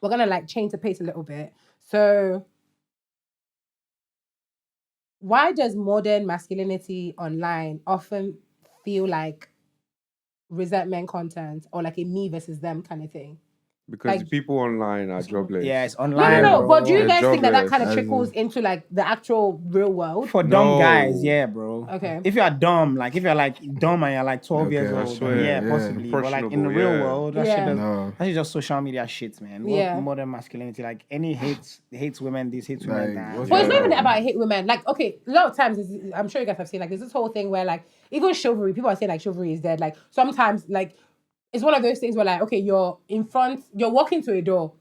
Speaker 1: we're gonna like change the pace a little bit. So why does modern masculinity online often feel like resentment content or like a me versus them kind of thing?
Speaker 2: Because the people online are jobless.
Speaker 4: Yeah, it's online.
Speaker 1: No. But do you guys think that kind of trickles into like the actual real world?
Speaker 4: For dumb guys, yeah, bro.
Speaker 1: Okay.
Speaker 4: If you're dumb, like if you're like dumb and you're like 12 years old, then possibly. But like in the real world, that shit just social media shit, man. Modern masculinity, like any hates women, this hates women that.
Speaker 1: But it's not even about hate women. Like, okay, a lot of times, I'm sure you guys have seen like there's this whole thing where like even chivalry, people are saying like chivalry is dead. Like sometimes like it's one of those things where like, okay, you're in front, you're walking to a door.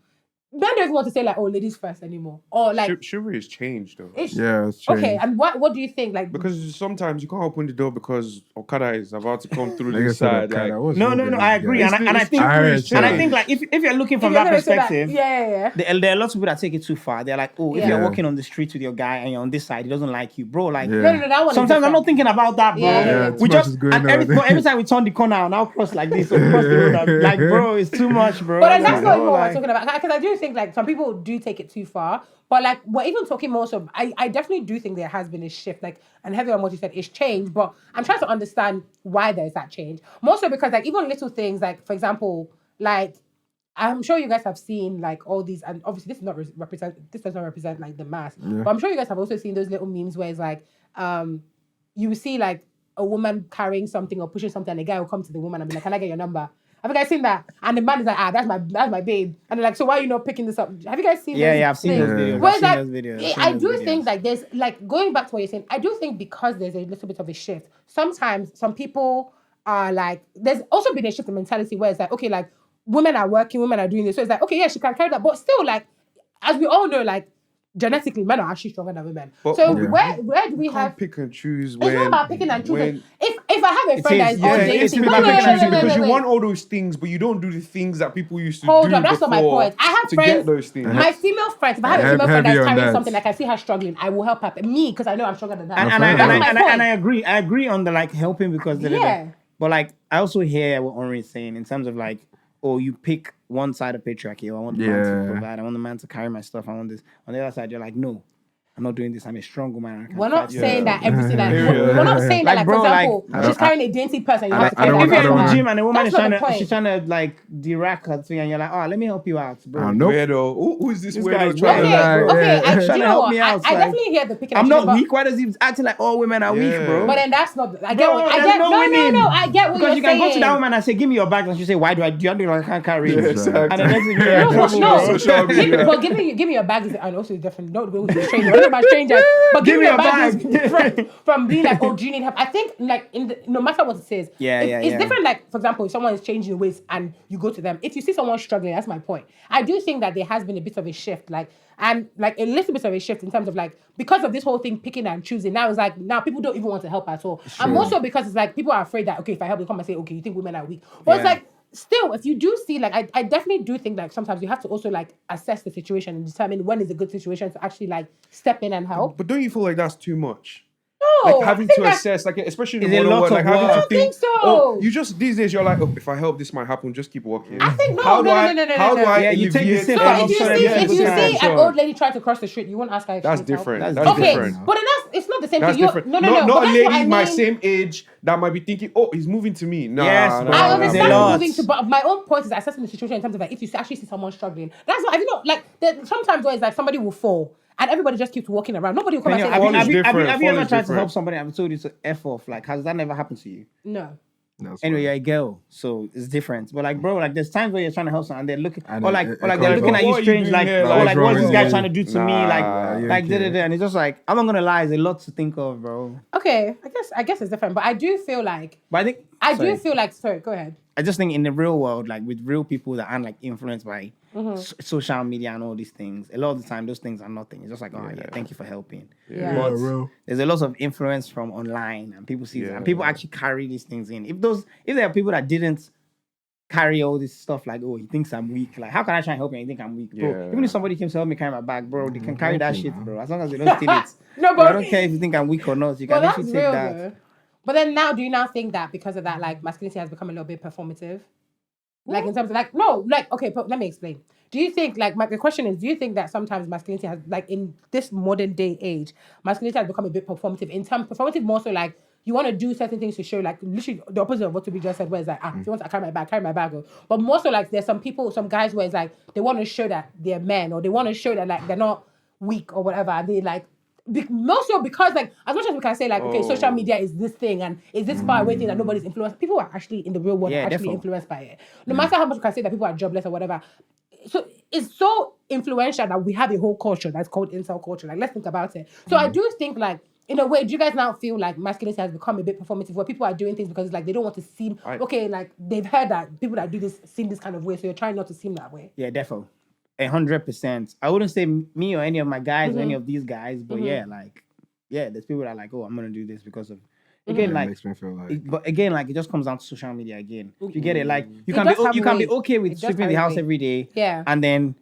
Speaker 1: Men don't want to say like, oh, ladies first anymore. Or like
Speaker 2: chivalry has changed though.
Speaker 3: It's changed.
Speaker 1: Okay, and what do you think? Like
Speaker 2: because sometimes you can't open the door because Okada is about to come through the side. Like,
Speaker 4: no, I agree. And I think like if you're looking from that perspective, there are lots of people that take it too far. They're like, oh, if you're walking on the street with your guy and you're on this side, he doesn't like you, bro. Like
Speaker 1: that one
Speaker 4: sometimes I'm not thinking about that, bro. We just every time we turn the corner and I'll cross like this, across the road, like, bro, it's too much, bro.
Speaker 1: But that's not what we're talking about. Because I do think like some people do take it too far, but like we're even talking more so I definitely do think there has been a shift, like, and heavy on what you said is change, but I'm trying to understand why there's that change. More so because like even little things, like for example, like I'm sure you guys have seen like all these, and obviously this does not represent like the mass, but I'm sure you guys have also seen those little memes where it's like you see like a woman carrying something or pushing something and a guy will come to the woman and be like, can I get your number? Have you guys seen that? And the man is like, that's my babe. And they're like, so why are you not picking this up? Have you guys seen this?
Speaker 4: Yeah, I've seen those videos.
Speaker 1: I do think like there's like going back to what you're saying, I do think because there's a little bit of a shift, sometimes some people are like, there's also been a shift in mentality where it's like, okay, like women are working, women are doing this. So it's like, okay, yeah, she can carry that. But still like, as we all know, like genetically, men are actually stronger than women. But so where do we have
Speaker 2: pick and choose?
Speaker 1: It's not about picking and choosing. If I have a friend that is all dating,
Speaker 2: because you want all those things, but you don't do the things that people used to do.
Speaker 1: Hold on, that's not my point. I have friends.
Speaker 2: Get those things.
Speaker 1: My female friends. If I have a female friend that's carrying something, like I see her struggling, I will help her. Me, because I know I'm stronger than her.
Speaker 4: And I agree. I agree on the like helping because but like I also hear what Orin is saying in terms of like, oh, you pick one side of patriarchy. I want the man to provide. I want the man to carry my stuff. I want this. On the other side, you're like, no, I'm not doing this. I'm a strong woman.
Speaker 1: We're not saying that everything. We're not saying that, like, for example, she's carrying a dainty person. You have to carry that.
Speaker 4: If you're in the gym and a woman she's trying to like de-rack her thing, and you're like, oh, let me help you out, bro.
Speaker 2: Weirdo. Who is this weirdo?
Speaker 1: Okay, trying to help me out. I definitely hear the picking.
Speaker 4: I'm not weak. Why does he acting like all women are weak, bro?
Speaker 1: But then that's not. I get what. No. I get what you're saying.
Speaker 4: Because you can go to that woman and say, give me your bag, and she say, why do I do? I can't carry it.
Speaker 2: And
Speaker 4: the next thing
Speaker 1: no. But give me your bag is and also different. Don't go to a stranger. What about strangers? But give me your bag is different from being like, oh, do you need help? I think like no matter what it says, it's different. Like for example, if someone is changing the ways and you go to them, if you see someone struggling, that's my point. I do think that there has been a bit of a shift, like a little bit of a shift in terms of like because of this whole thing picking and choosing. Now it's like now people don't even want to help at all, and also because it's like people are afraid that okay, if I help, they come and say okay, you think women are weak, but it's like. Still, if you do see, like, I definitely do think, like, sometimes you have to also, like, assess the situation and determine when is a good situation to actually, like, step in and help.
Speaker 2: But don't you feel like that's too much?
Speaker 1: No,
Speaker 2: like having to assess, like especially in the modern world, like having to think.
Speaker 1: So.
Speaker 2: Oh, you just these days you're like, oh, if I help, this might happen. Just keep walking.
Speaker 1: I think no.
Speaker 2: How do I?
Speaker 4: You take the
Speaker 1: so if you see an old lady try to cross the street, you won't ask her.
Speaker 2: That's different. That's
Speaker 1: different. But then it's not the same thing.
Speaker 2: Different. No. Not a lady my same age that might be thinking, oh, he's moving to me. Nah,
Speaker 1: I understand moving to, but my own point is assessing the situation in terms of like if you actually see someone struggling. That's what I mean. Like sometimes where it's like somebody will fall. And everybody just keeps walking around. Nobody will come and say,
Speaker 4: have you ever tried to help somebody and told you to F off? Like, has that never happened to you?
Speaker 1: No.
Speaker 4: Anyway, you're a girl, so it's different. But like, bro, like there's times where you're trying to help someone and they're looking, or they're looking at you strange, like, what's this guy trying to do to me? And it's just like, I'm not gonna lie, there's a lot to think of, bro.
Speaker 1: Okay, I guess it's different, but I do feel like, sorry, go ahead.
Speaker 4: I just think in the real world, like with real people that aren't like influenced by social media and all these things, a lot of the time those things are nothing. It's just like, thank you for helping. But there's a lot of influence from online and people see that. And people actually carry these things in. If there are people that didn't carry all this stuff like, oh, he thinks I'm weak. Like, how can I try and help you and you think I'm weak? Bro, even if somebody came to help me carry my bag, bro, they can carry that shit, bro. As long as they don't steal it.
Speaker 1: No, but
Speaker 4: I don't care if you think I'm weak or not. You can actually take that.
Speaker 1: Though. But then now, do you now think that because of that, like, masculinity has become a little bit performative? Like in terms of like, no, like, okay, but let me explain. Do you think, like, the question is, do you think that sometimes masculinity has, like, in this modern day age, masculinity has become a bit performative? Performative more so like, you want to do certain things to show, like, literally the opposite of what Tobi just said, where it's like, if you want to carry my bag. But more so like, there's some guys where it's like, they want to show that they're men, or they want to show that, like, they're not weak or whatever, and they, like, most so because, like, as much as we can say, like, okay, social media is this thing and is this far away thing that nobody's influenced, people are actually in the real world influenced by it. No matter how much we can say that people are jobless or whatever. So it's so influential that we have a whole culture that's called incel culture. Like, let's think about it. So I do think, like, in a way, do you guys now feel like masculinity has become a bit performative, where people are doing things because it's like they don't want to seem okay, like they've heard that people that do this seem this kind of way, so you're trying not to seem that way?
Speaker 4: Yeah, definitely. 100%. I wouldn't say me or any of my guys or any of these guys, but there's people that are like, oh, I'm gonna do this because of again, like, makes me feel like, but again, like, it just comes down to social media again. You get it? Like, you can be okay with sweeping the house every day, and then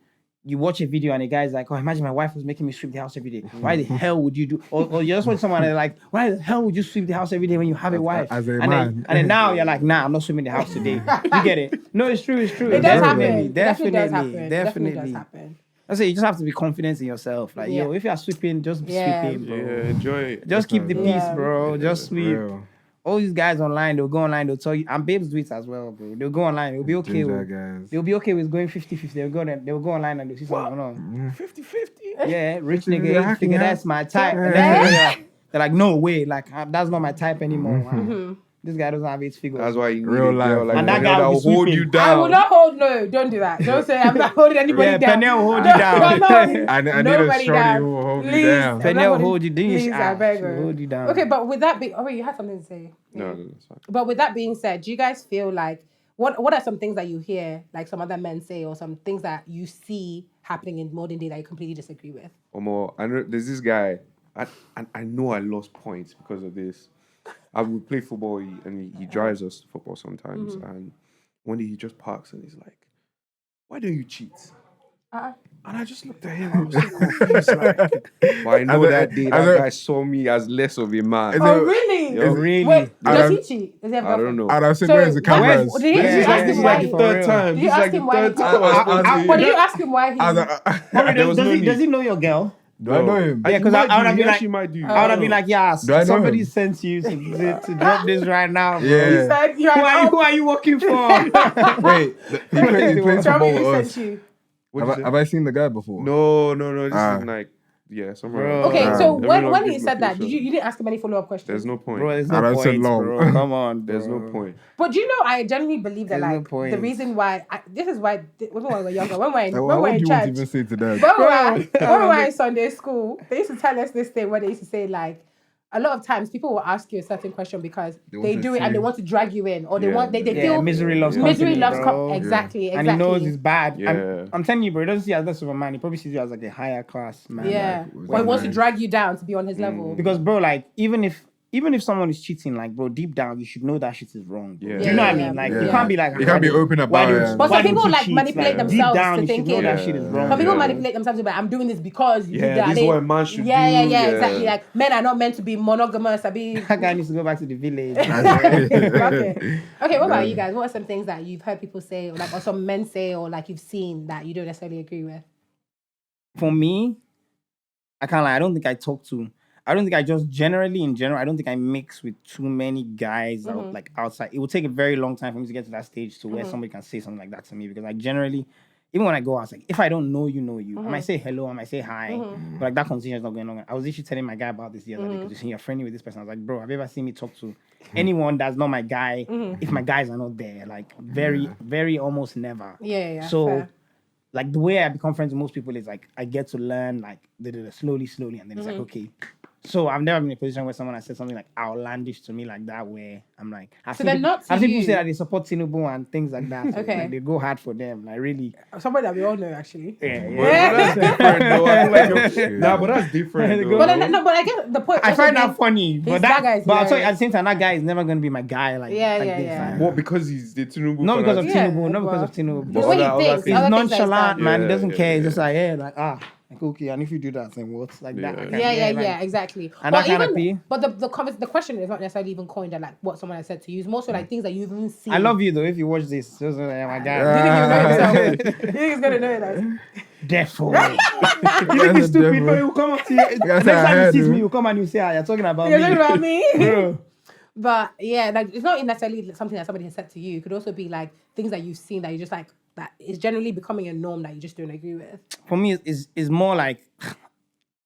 Speaker 4: you watch a video and the guy's like, oh, imagine my wife was making me sweep the house every day. Why the hell would you do? Or you just want someone that's like, why the hell would you sweep the house every day when you have a wife? And then now you're like, nah, I'm not sweeping the house today. You get it? No, it's true. It
Speaker 1: does happen. Definitely does happen.
Speaker 4: I say you just have to be confident in yourself. Like, yo, if you're sweeping, just sweeping, bro.
Speaker 2: Yeah, enjoy it.
Speaker 4: Just keep the peace, bro. Just sweep. All these guys online, they'll go online, they'll tell you, and babes do it as well, bro. They'll go online, they'll be okay they'll be okay with going 50-50. They'll go online and they'll see something going on.
Speaker 2: 50-50?
Speaker 4: Yeah, rich nigga, figure that's my type. And then they're like, no way, like, that's not my type anymore. This guy doesn't have 8 figures.
Speaker 2: That's why you
Speaker 3: real life.
Speaker 2: Like,
Speaker 4: and that guy will
Speaker 2: hold you down.
Speaker 1: I will not hold. No, don't do that. Don't say I'm not holding anybody down.
Speaker 4: Penny will hold you down.
Speaker 3: I need a shorty who will hold you down.
Speaker 4: Penny will hold you down.
Speaker 1: Please, I beg you.
Speaker 4: Hold you down.
Speaker 1: Okay, but with that being, wait, you had something to say.
Speaker 2: No, that's fine.
Speaker 1: But with that being said, do you guys feel like what are some things that you hear, like some other men say, or some things that you see happening in modern day that you completely disagree with?
Speaker 2: Or more, I know there's this guy. I know I lost points because of this. I would play football and he drives us to football sometimes. And one day he just parks and he's like, why don't you cheat? And I just looked at him. I was so confused. But I know that day that guy saw me as less of a man.
Speaker 1: Oh, really?
Speaker 4: Really?
Speaker 1: Wait, does he cheat?
Speaker 2: I don't know.
Speaker 3: And I said, where's the cameras?
Speaker 1: Did you ask him why?
Speaker 2: Third time.
Speaker 1: Did you ask him why? But did you ask him why he...
Speaker 4: Does he know your girl?
Speaker 3: Do I know him?
Speaker 4: Yeah, because I would have been like,
Speaker 2: I
Speaker 4: would have been like, yeah, somebody sent you to drop this right now, bro.
Speaker 3: Yeah.
Speaker 1: He said,
Speaker 4: who are you working for?
Speaker 3: Wait, he plays football with us. Have I seen the guy before?
Speaker 2: No. This is like, yeah, somewhere.
Speaker 1: Okay, so when he said that, you didn't ask him any follow-up questions?
Speaker 2: There's no point.
Speaker 4: Bro, there's no point, bro. Come on, bro.
Speaker 2: There's no point.
Speaker 1: But do you know, I genuinely believe that, like, the reason why, this is why, when we were younger, when we were in church,
Speaker 3: even say to that?
Speaker 1: when we were in Sunday school, they used to tell us this thing where they used to say, like, a lot of times people will ask you a certain question because they do it and they want to drag you in, or they feel
Speaker 4: misery loves company,
Speaker 1: exactly.
Speaker 4: And he knows it's bad. Yeah. I'm telling you, bro, he doesn't see you as less of a man. He probably sees you as like a higher class man.
Speaker 1: Yeah, or he wants to drag you down to be on his level.
Speaker 4: Because, bro, like, even if someone is cheating, like, bro, deep down you should know that shit is wrong.
Speaker 2: Yeah.
Speaker 4: Do you know what I mean? Like, you can't be like,
Speaker 3: you can't be open about it.
Speaker 1: But some people like manipulate themselves to thinking
Speaker 4: that shit is wrong.
Speaker 1: Some people manipulate themselves to be like, I'm doing this because you did that.
Speaker 2: This is what a man should do.
Speaker 1: Yeah, exactly. Like, men are not meant to be monogamous.
Speaker 4: That guy needs to go back to the village.
Speaker 1: Okay, what about you guys? What are some things that you've heard people say, or like, or some men say, or like you've seen that you don't necessarily agree with?
Speaker 4: For me, I can't lie. I don't think I just generally, in general, I don't think I mix with too many guys out, like, outside. It will take a very long time for me to get to that stage to where somebody can say something like that to me, because, like, generally, even when I go out, like, if I don't know you, I might say hello, I might say hi, but, like, that conversation is not going on. I was literally telling my guy about this the other day, because you're friendly with this person. I was like, bro, have you ever seen me talk to anyone that's not my guy if my guys are not there? Like, very, very almost never.
Speaker 1: Yeah.
Speaker 4: So,
Speaker 1: fair.
Speaker 4: Like, the way I become friends with most people is, like, I get to learn, like, slowly, and then it's like, okay. So I've never been in a position where someone has said something like outlandish to me like that, where I'm like, I've seen people say that they support Tinubu and things like that. So
Speaker 1: okay.
Speaker 4: Like, they go hard for them. Like, really.
Speaker 1: Somebody that we all know, actually.
Speaker 2: Yeah. But that's different, though. I feel like but that's different, though.
Speaker 1: But I get the point.
Speaker 4: I find that funny. But I'll tell you, at the same time, that guy is never going to be my guy. Like,
Speaker 1: yeah.
Speaker 2: What, because he's the Tinubu?
Speaker 4: Not because of Tinubu. Not because of Tinubu.
Speaker 1: He's
Speaker 4: nonchalant, man. He doesn't care. He's just like, Like, okay, and if you do that, then what? Like that.
Speaker 1: Exactly.
Speaker 4: And that kind of pee.
Speaker 1: But the question is not necessarily even coined at like what someone has said to you. It's more so like things that you've even seen.
Speaker 4: I love you though. If you watch this, just like, oh my God.
Speaker 1: Didn't even know himself. You think he's gonna know that?
Speaker 4: Definitely. You think he's stupid, but he will come up to you. Next time he sees me, he will come and you say, you're talking about me.
Speaker 1: You're talking about me.
Speaker 4: Bro.
Speaker 1: But yeah, like it's not necessarily something that somebody has said to you. It could also be like things that you've seen that you just like that is generally becoming a norm that you just don't agree with.
Speaker 4: For me, it's more like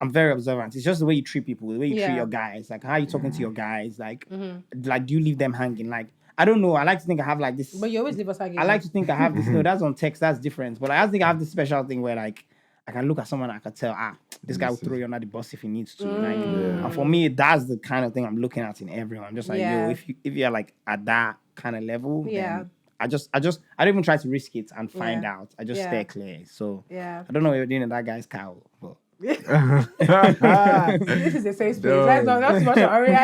Speaker 4: I'm very observant. It's just the way you treat people, the way you treat your guys, like how you talking to your guys, like do you leave them hanging? Like I don't know. I like to think I have like this.
Speaker 1: But you always leave us hanging.
Speaker 4: I like to think I have this. No, that's on text. That's different. But I just think I have this special thing where like I can look at someone and I can tell, this guy will throw you under the bus if he needs to. Like, and for me, that's the kind of thing I'm looking at in everyone. I'm just like, yo, if you're like at that kind of level, then I don't even try to risk it and find out. I just stay clear. So I don't know what you're doing in that guy's cow, but.
Speaker 1: This is a safe space. That's not too much of Orin.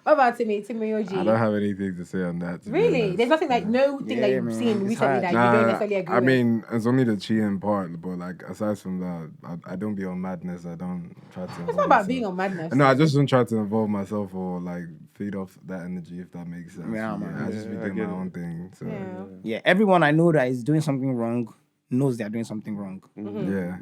Speaker 1: What about Timi OG?
Speaker 3: I don't have anything to say on that.
Speaker 1: Really? There's nothing like no thing that you've seen recently that you don't necessarily agree with?
Speaker 3: I mean, it's only the cheating part, but like aside from that, I don't be on madness. I don't try to.
Speaker 1: It's not about being on madness.
Speaker 3: No, I just don't try to involve myself or like feed off that energy, if that makes sense. I just be doing my own thing. So
Speaker 4: everyone I know that is doing something wrong knows they are doing something wrong.
Speaker 3: Yeah.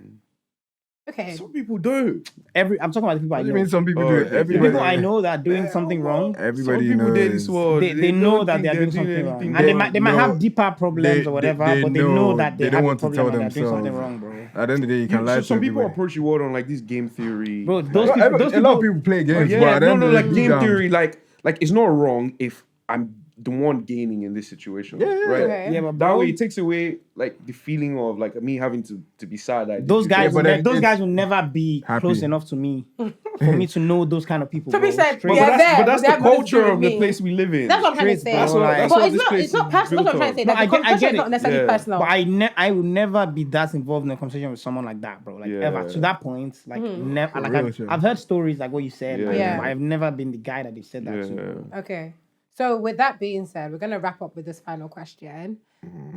Speaker 1: Okay.
Speaker 2: Some people do.
Speaker 4: I'm talking about the people I know.
Speaker 3: You mean some people do it?
Speaker 4: The people I know that are doing something wrong.
Speaker 3: Everybody
Speaker 2: some
Speaker 3: knows.
Speaker 2: This world.
Speaker 4: They know that they are doing something wrong. And they might have deeper problems or whatever, but they know that they don't want to tell themselves doing something wrong, bro.
Speaker 3: At the end of the day, you can lie to
Speaker 2: some people approach the world on like this game theory.
Speaker 4: Bro,
Speaker 3: a lot of people play games.
Speaker 2: Like game theory, like it's not wrong if I'm the one gaining in this situation, right?
Speaker 1: Okay.
Speaker 4: Yeah, but
Speaker 2: that way it takes away like the feeling of like me having to be sad.
Speaker 4: Those guys will never be close enough to me for me to know those kind of people.
Speaker 1: Tobi said,
Speaker 2: but that's the culture of the place we live in.
Speaker 1: That's what I'm trying to say. But it's not personal. That's what I'm trying to say.
Speaker 4: No,
Speaker 1: I get it. Not necessarily personal.
Speaker 4: But I will never be that involved in a conversation with someone like that, bro. Like ever to that point, like never. Like I've heard stories like what you said. But I've never been the guy that they said that to.
Speaker 1: Okay. So with that being said, we're going to wrap up with this final question.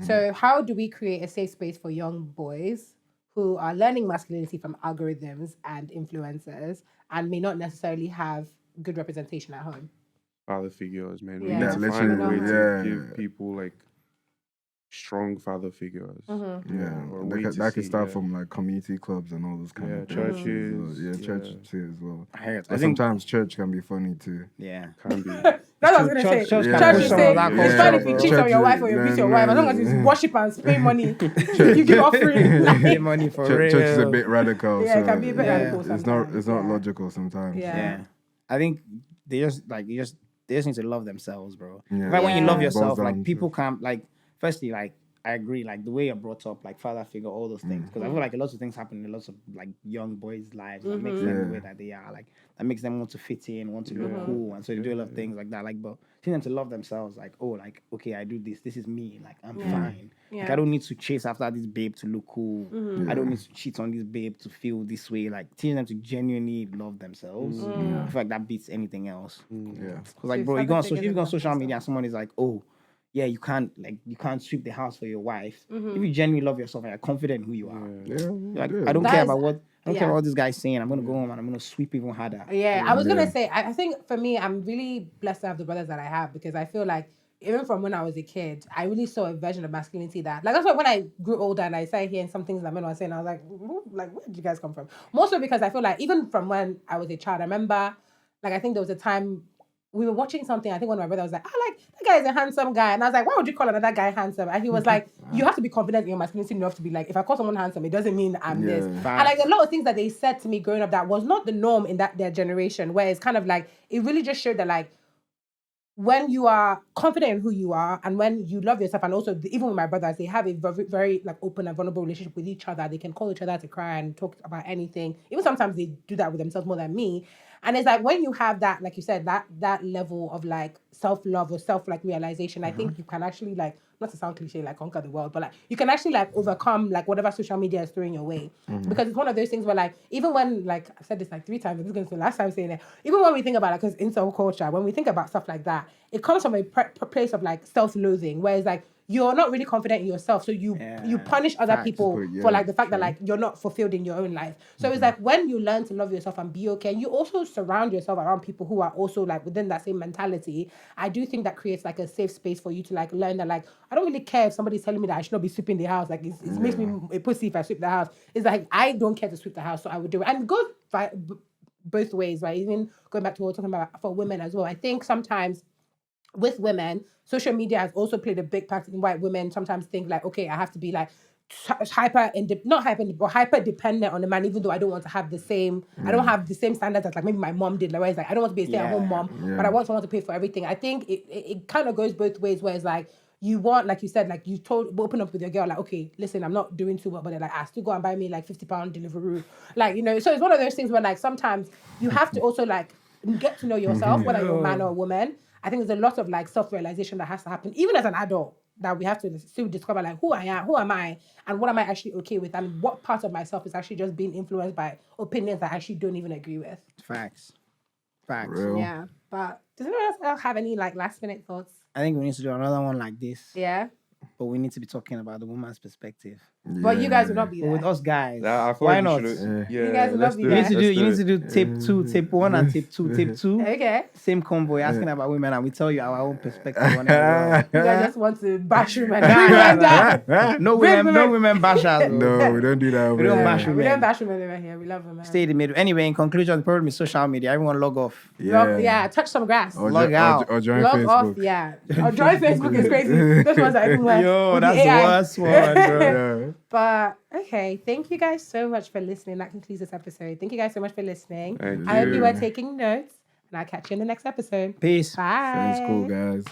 Speaker 1: So how do we create a safe space for young boys who are learning masculinity from algorithms and influencers and may not necessarily have good representation at home?
Speaker 2: Father figures, man. We
Speaker 1: Yeah.
Speaker 2: need to find a way to
Speaker 3: Yeah.
Speaker 2: give people like strong father figures.
Speaker 3: That can start from like community clubs and all those kind of things.
Speaker 2: Churches.
Speaker 3: Church too as well.
Speaker 4: I
Speaker 3: But sometimes church can be funny too.
Speaker 4: Yeah.
Speaker 2: Can be.
Speaker 1: That's what I was going to say. Church is saying, it's fine if you cheat on your wife or you beat your wife, as long as you worship and pay money, you give offering.
Speaker 4: Pay money for real.
Speaker 3: Church is a bit radical.
Speaker 1: Yeah, it can be a bit radical
Speaker 3: sometimes. It's not logical sometimes.
Speaker 1: Yeah.
Speaker 4: I think they just need to love themselves, bro.
Speaker 3: Yeah.
Speaker 4: Like when you love yourself,
Speaker 3: Boils down
Speaker 4: like people can't like. Firstly, like I agree, like the way you're brought up, like father figure, all those things. Because I feel like a lot of things happen in lots of like young boys' lives that makes them the way that they are. Like that makes them want to fit in, want to look cool, and so they do a lot of things like that. Like, but teach them to love themselves. Like, oh, like okay, I do this. This is me. Like I'm fine. Like I don't need to chase after this babe to look cool. I don't need to cheat on this babe to feel this way. Like teach them to genuinely love themselves. I feel like that beats anything else.
Speaker 3: Yeah.
Speaker 4: Because like, bro, you go on social media and someone is like, oh. Yeah, you can't sweep the house for your wife. If you genuinely love yourself and you're confident in who you are. I don't care about what this guy's saying. I'm gonna go home and I'm gonna sweep even harder.
Speaker 1: Yeah, I was gonna say, I think for me, I'm really blessed to have the brothers that I have because I feel like even from when I was a kid, I really saw a version of masculinity that, like, that's why when I grew older and I started hearing some things that men were saying, I was like, where did you guys come from? Mostly because I feel like even from when I was a child, I remember, like, I think there was a time we were watching something. I think one of my brothers was like, that guy is a handsome guy. And I was like, why would you call another guy handsome? And he was like, you have to be confident in your masculinity enough to be like, if I call someone handsome, it doesn't mean I'm this. And like a lot of things that they said to me growing up that was not the norm in their generation, where it's kind of like, it really just showed that like, when you are confident in who you are and when you love yourself, and also even with my brothers, they have a very, very like open and vulnerable relationship with each other. They can call each other to cry and talk about anything. Even sometimes they do that with themselves more than me. And it's like when you have that, like you said, that level of like self-love or self-like realization, I think you can actually like, not to sound cliche, like conquer the world, but like you can actually like overcome like whatever social media is throwing your way. Because it's one of those things where like, even when like, I've said this like 3 times, this is going to be the last time saying it, even when we think about like, because incel culture, when we think about stuff like that, it comes from a place of like self-loathing, where it's like, you're not really confident in yourself. So you punish other people for like the fact that like you're not fulfilled in your own life. So it's like when you learn to love yourself and be okay, and you also surround yourself around people who are also like within that same mentality, I do think that creates like a safe space for you to like learn that like, I don't really care if somebody's telling me that I should not be sweeping the house. Like it makes me a pussy if I sweep the house. It's like, I don't care to sweep the house, so I would do it. And it goes both ways, right? Even going back to what we're talking about for women as well. I think sometimes with women, social media has also played a big part in why women sometimes think like, okay, I have to be like hyper dependent on the man, even though I don't want to have the same, I don't have the same standards that like maybe my mom did. Like, where it's like, I don't want to be a stay-at-home mom, but I want someone to pay for everything. I think it kind of goes both ways, where it's like, you want, like you said, like you open up with your girl, like, okay, listen, I'm not doing too well, but they're like, I still go and buy me like £50 Deliveroo. Like, you know, so it's one of those things where like sometimes you have to also like get to know yourself, whether you're a man or a woman. I think there's a lot of like self-realization that has to happen, even as an adult, that we have to still discover like who I am, who am I, and what am I actually okay with, and what part of myself is actually just being influenced by opinions that I actually don't even agree with.
Speaker 4: Facts.
Speaker 3: Real.
Speaker 1: Yeah. But does anyone else have any like last minute thoughts?
Speaker 4: I think we need to do another one like this.
Speaker 1: Yeah.
Speaker 4: But we need to be talking about the woman's perspective.
Speaker 1: But you guys will not be there.
Speaker 4: But with us guys,
Speaker 2: why
Speaker 4: not?
Speaker 1: You guys will not be
Speaker 4: You
Speaker 1: there.
Speaker 4: need to do tape 2, tape 1, and tape 2, tape 2.
Speaker 1: Okay.
Speaker 4: Same combo. You're asking about women, and we tell you our own perspective on it.
Speaker 1: You guys just want to bash women.
Speaker 4: No women bashers.
Speaker 3: No, we don't do that.
Speaker 4: We don't bash women.
Speaker 1: We don't bash women over here. We love women.
Speaker 4: Stay in the middle. Anyway, in conclusion, the problem is social media. Everyone log off.
Speaker 1: Touch some grass.
Speaker 4: Log out.
Speaker 3: Or join
Speaker 1: Log
Speaker 3: Facebook.
Speaker 1: off, yeah. Or join Facebook is crazy. Those ones are even worse.
Speaker 4: Yo, that's the worst one, bro.
Speaker 1: But okay, thank you guys so much for listening. That concludes this episode. Thank you guys so much for listening.
Speaker 2: Thank
Speaker 1: I hope
Speaker 2: you.
Speaker 1: you were taking notes, and I'll catch you in the next episode.
Speaker 4: Peace.
Speaker 1: Bye.
Speaker 3: Sounds cool, guys.